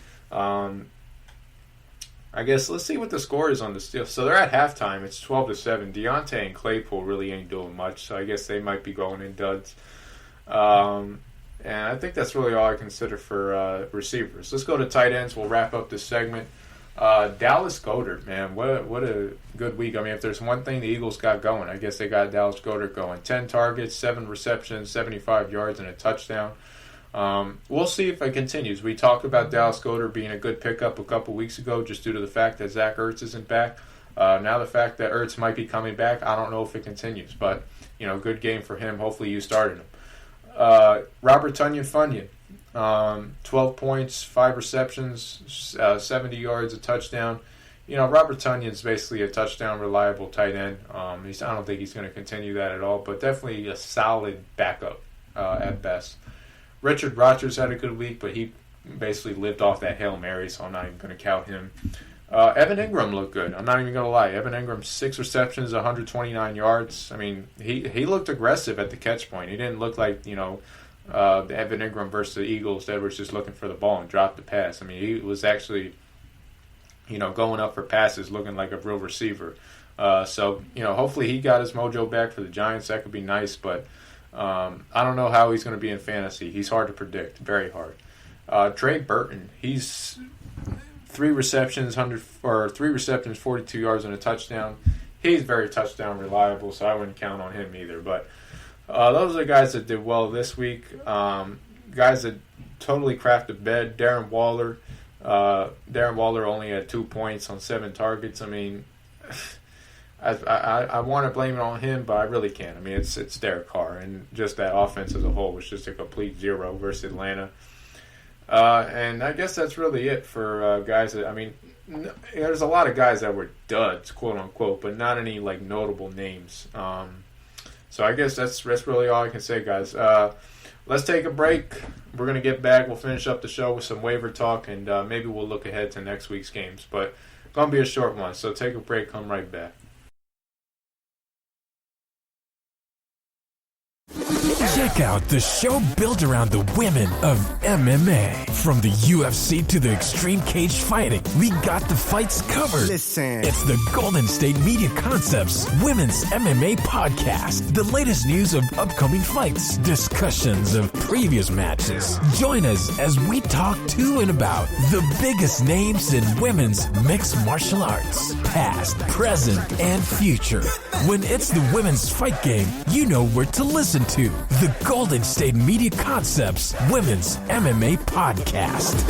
I guess let's see what the score is on the Steelers. So they're at halftime. It's 12-7. Deontay and Claypool really ain't doing much, so I guess they might be going in duds. And I think that's really all I consider for receivers. Let's go to tight ends. We'll wrap up this segment. Dallas Goedert, man, what a good week. If there's one thing the Eagles got going, I guess they got Dallas Goedert going. 10 targets, 7 receptions, 75 yards, and a touchdown. We'll see if it continues. We talked about Dallas Goedert being a good pickup a couple weeks ago just due to the fact that Zach Ertz isn't back. Now the fact that Ertz might be coming back, I don't know if it continues. But, good game for him. Hopefully you started him. Robert Tonyan-Funyan, 12 points, 5 receptions, 70 yards, a touchdown. Robert Tunyon's basically a touchdown reliable tight end. I don't think he's going to continue that at all, but definitely a solid backup at best. Richard Rodgers had a good week, but he basically lived off that Hail Mary, so I'm not even going to count him. Evan Ingram looked good. I'm not even going to lie. Evan Ingram, 6 receptions, 129 yards. I mean, he looked aggressive at the catch point. He didn't look like, the Evan Ingram versus the Eagles that was just looking for the ball and dropped the pass. I mean, he was actually, going up for passes looking like a real receiver. So, hopefully he got his mojo back for the Giants. That could be nice, but I don't know how he's going to be in fantasy. He's hard to predict, very hard. Trey Burton, he's 3 receptions, 42 yards and a touchdown. He's very touchdown reliable, so I wouldn't count on him either. But those are the guys that did well this week. Guys that totally crapped the bed. Darren Waller only had 2 points on 7 targets. I mean, I want to blame it on him, but I really can't. I mean, it's Derek Carr, and just that offense as a whole was just a complete zero versus Atlanta. And I guess that's really it for guys that, I mean, there's a lot of guys that were duds, quote unquote, but not any notable names. So I guess that's really all I can say, guys. Let's take a break. We're going to get back. We'll finish up the show with some waiver talk, and maybe we'll look ahead to next week's games. But it's going to be a short one, so take a break. Come right back. Check out the show built around the women of MMA. From the UFC to the extreme cage fighting, we got the fights covered. Listen. It's the Golden State Media Concepts Women's MMA Podcast. The latest news of upcoming fights, discussions of previous matches. Join us as we talk to and about the biggest names in women's mixed martial arts, past, present, and future. When it's the women's fight game, you know where to listen to. The Golden State Media Concepts Women's MMA Podcast.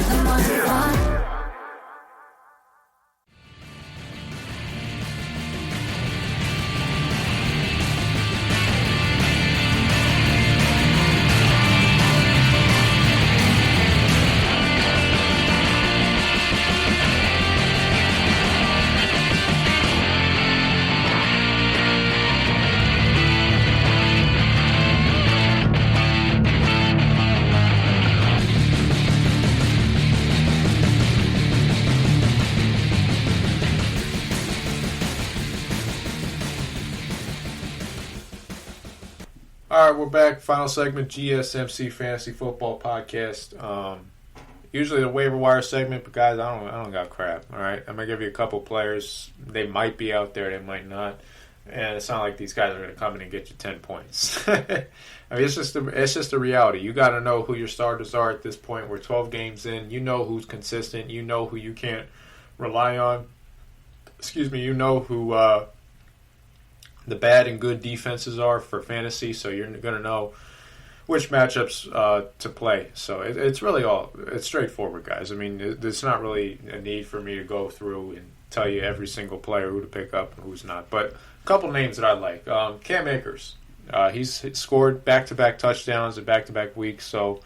All right, we're back. Final segment, GSMC Fantasy Football Podcast. Usually the waiver wire segment, but guys, I don't got crap. All right, I'm gonna give you a couple players. They might be out there, they might not, and it's not like these guys are gonna come in and get you 10 points. I mean, it's just a reality. You got to know who your starters are at this point. We're 12 games in. You know who's consistent. You know who you can't rely on. You know who the bad and good defenses are for fantasy, so you're going to know which matchups to play. So it's straightforward, guys. I mean, there's not really a need for me to go through and tell you every single player who to pick up and who's not. But a couple names that I like. Cam Akers. He's scored back-to-back touchdowns in back-to-back weeks, so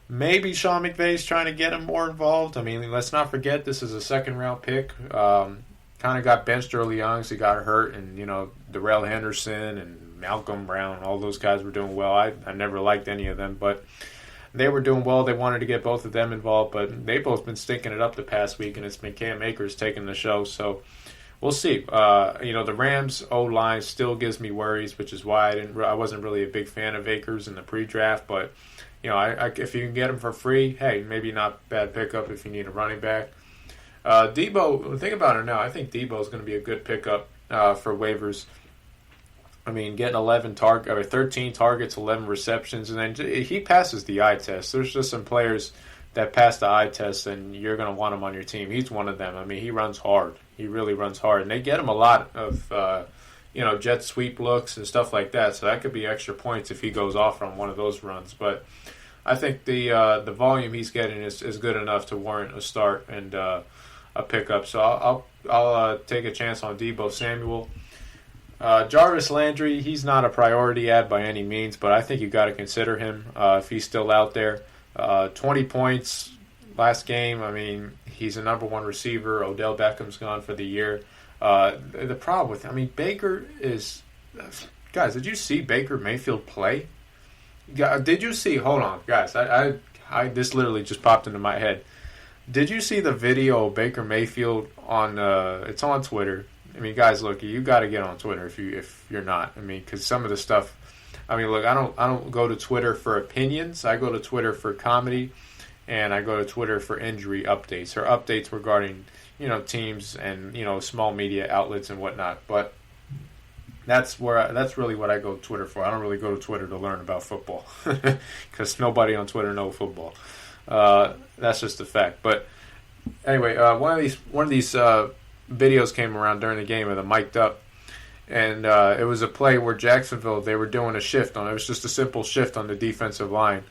maybe Sean McVay's trying to get him more involved. I mean, let's not forget this is a second-round pick. Kind of got benched early on because he got hurt, and Darrell Henderson and Malcolm Brown, all those guys were doing well. I never liked any of them, but they were doing well. They wanted to get both of them involved, but they've both been stinking it up the past week, and it's been Cam Akers taking the show. So we'll see. The Rams O-line still gives me worries, which is why I wasn't really a big fan of Akers in the pre-draft. But if you can get him for free, hey, maybe not bad pickup if you need a running back. Deebo, think about it now. I think Deebo is going to be a good pickup for waivers. I mean, getting 13 targets, 11 receptions, and then he passes the eye test. There's just some players that pass the eye test, and you're going to want him on your team. He's one of them. I mean, he runs hard. He really runs hard, and they get him a lot of jet sweep looks and stuff like that. So that could be extra points if he goes off on one of those runs. But I think the volume he's getting is good enough to warrant a start and a pickup. So I'll take a chance on Deebo Samuel. Jarvis Landry, he's not a priority ad by any means, but I think you got to consider him if he's still out there. 20 points, last game, I mean, he's a number one receiver. Odell Beckham's gone for the year. The problem with, I mean, Baker is, guys, did you see Baker Mayfield play? Did you see, hold on, guys, I this literally just popped into my head. Did you see the video of Baker Mayfield on, it's on Twitter. I mean, guys, look, you got to get on Twitter if you're not. I mean, because some of the stuff, I mean, look, I don't go to Twitter for opinions. I go to Twitter for comedy, and I go to Twitter for injury updates or updates regarding, teams and, small media outlets and whatnot. But that's really what I go to Twitter for. I don't really go to Twitter to learn about football because nobody on Twitter knows football. That's just a fact. But anyway, one of these videos came around during the game of the mic'd up, and it was a play where Jacksonville, they were doing a shift on it. It was just a simple shift on the defensive line,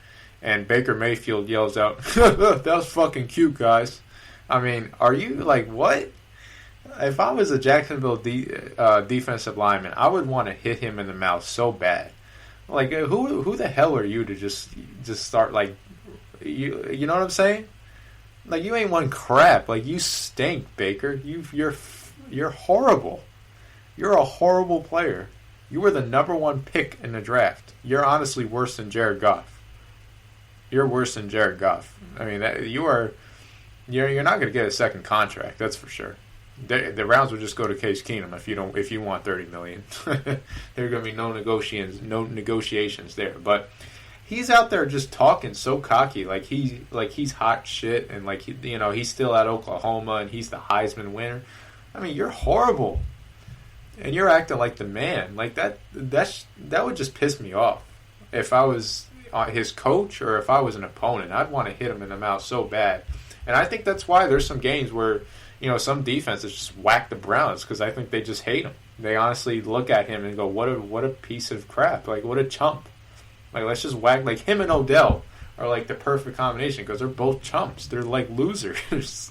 and Baker Mayfield yells out, "That was fucking cute, guys." I mean, are you like, what? If I was a Jacksonville defensive lineman, I would want to hit him in the mouth so bad. Like, who the hell are you to just start, like, you know what I'm saying? Like, you ain't one crap. Like, you stink, Baker. You're horrible. You're a horrible player. You were the number one pick in the draft. You're honestly worse than Jared Goff. You're worse than Jared Goff. I mean, you're not going to get a second contract. That's for sure. The Browns will just go to Case Keenum if you want $30 million. There are going to be no negotiations there. But he's out there just talking so cocky, like he's hot shit, and like he's still at Oklahoma and he's the Heisman winner. I mean, you're horrible, and you're acting like the man. Like that would just piss me off. If I was his coach or if I was an opponent, I'd want to hit him in the mouth so bad. And I think that's why there's some games where some defenses just whack the Browns, because I think they just hate him. They honestly look at him and go, "What a piece of crap! Like, what a chump!" Like, let's just whack. Like, him and Odell are like the perfect combination because they're both chumps. They're like losers.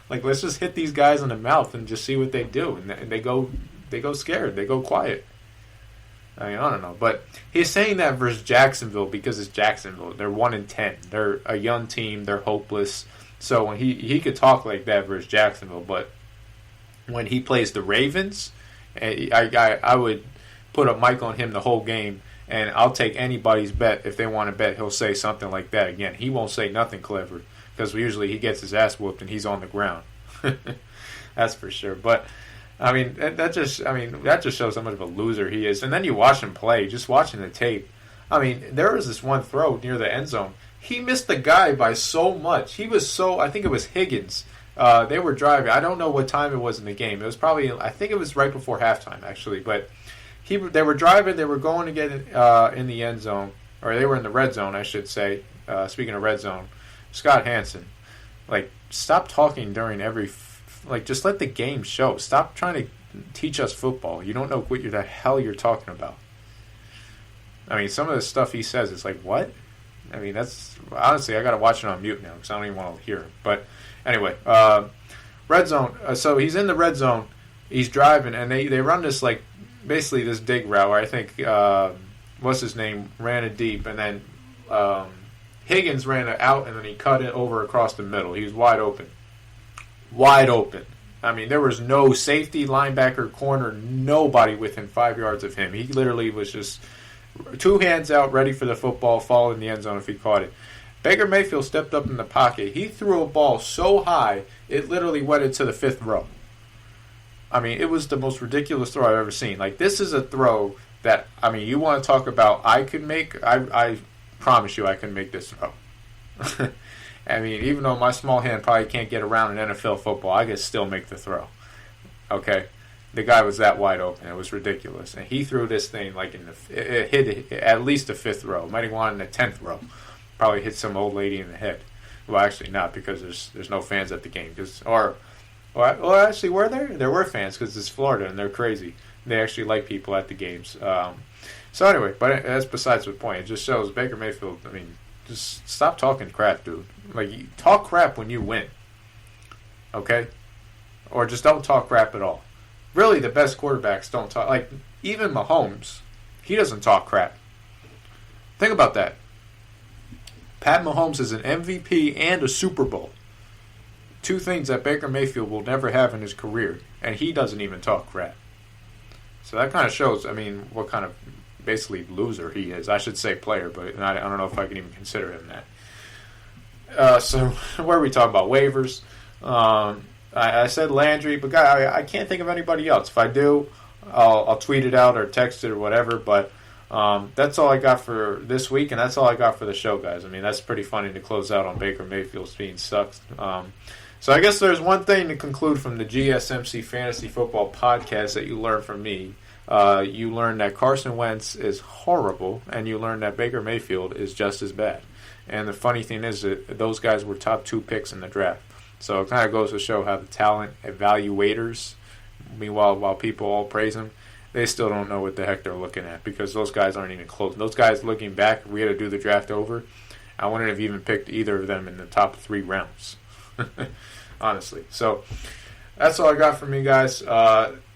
Like, let's just hit these guys in the mouth and just see what they do. And they go scared. They go quiet. I mean, I don't know. But he's saying that versus Jacksonville because it's Jacksonville. They're 1-10. They're a young team. They're hopeless. So when he could talk like that versus Jacksonville, but when he plays the Ravens, I would put a mic on him the whole game. And I'll take anybody's bet. If they want to bet, he'll say something like that again. He won't say nothing clever because usually he gets his ass whooped and he's on the ground. That's for sure. But I mean, that just shows how much of a loser he is. And then you watch him play, just watching the tape. I mean, there was this one throw near the end zone. He missed the guy by so much. I think it was Higgins. They were driving. I don't know what time it was in the game. It was probably, I think it was right before halftime actually, but they were driving. They were going to get in the end zone, or they were in the red zone, I should say. Speaking of red zone, Scott Hansen, like, stop talking during every, just let the game show. Stop trying to teach us football. You don't know what the hell you're talking about. I mean, some of the stuff he says, it's like, what? I mean, that's, honestly, I got to watch it on mute now because I don't even want to hear him. But anyway, red zone. So he's in the red zone. He's driving, and they run this, like, basically this dig route where I think, what's his name, ran it deep, and then Higgins ran it out, and then he cut it over across the middle. He was wide open. Wide open. I mean, there was no safety, linebacker, corner, nobody within 5 yards of him. He literally was just 2 hands out, ready for the football, fall in the end zone if he caught it. Baker Mayfield stepped up in the pocket. He threw a ball so high, it literally went into the 5th row. I mean, it was the most ridiculous throw I've ever seen. Like, this is a throw that, I mean, you want to talk about I could make, I promise you I can make this throw. I mean, even though my small hand probably can't get around in NFL football, I could still make the throw. Okay? The guy was that wide open. It was ridiculous. And he threw this thing like it hit at least the 5th row. Might have gone in the 10th row. Probably hit some old lady in the head. Well, actually not, because there's no fans at the game. Well, actually, were there? There were fans because it's Florida and they're crazy. They actually like people at the games. So anyway, but that's besides the point. It just shows Baker Mayfield, I mean, just stop talking crap, dude. Like, talk crap when you win. Okay? Or just don't talk crap at all. Really, the best quarterbacks don't talk. Like, even Mahomes, he doesn't talk crap. Think about that. Pat Mahomes is an MVP and a Super Bowl. Two things that Baker Mayfield will never have in his career, and he doesn't even talk crap. So that kind of shows, what kind of basically loser he is. I should say player, but I don't know if I can even consider him that. So what are we talking about? Waivers. I said Landry, but I can't think of anybody else. If I do, I'll tweet it out or text it or whatever. But that's all I got for this week, and that's all I got for the show, guys. That's pretty funny to close out on Baker Mayfield being sucked. So I guess there's one thing to conclude from the GSMC Fantasy Football Podcast that you learned from me. You learned that Carson Wentz is horrible, and you learned that Baker Mayfield is just as bad. And the funny thing is that those guys were top 2 picks in the draft. So it kind of goes to show how the talent evaluators, while people all praise them, they still don't know what the heck they're looking at because those guys aren't even close. Those guys, looking back, if we had to do the draft over, I wouldn't have even picked either of them in the top 3 rounds. Honestly. So that's all I got from you guys.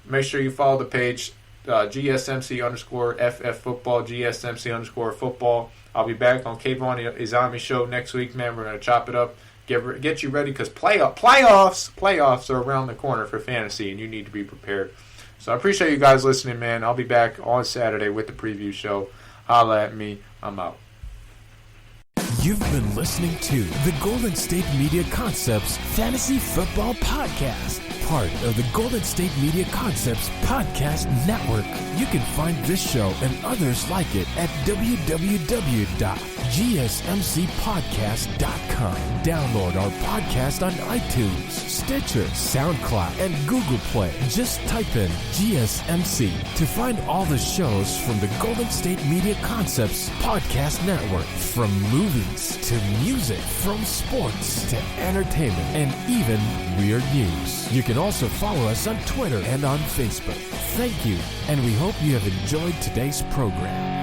Make sure you follow the page, GSMC_FF Football, GSMC _football. I'll be back on Kayvon Izami show next week, man. We're going to chop it up. Get you ready because playoffs are around the corner for fantasy, and you need to be prepared. So I appreciate you guys listening, man. I'll be back on Saturday with the preview show. Holla at me. I'm out. You've been listening to the Golden State Media Concepts Fantasy Football Podcast, part of the Golden State Media Concepts Podcast Network. You can find this show and others like it at www.gsmcpodcast.com. Download our podcast on iTunes, Stitcher, SoundCloud, and Google Play. Just type in GSMC to find all the shows from the Golden State Media Concepts Podcast Network, from movies to music, from sports to entertainment, and even weird news. You can also follow us on Twitter and on Facebook. Thank you, and we hope you have enjoyed today's program.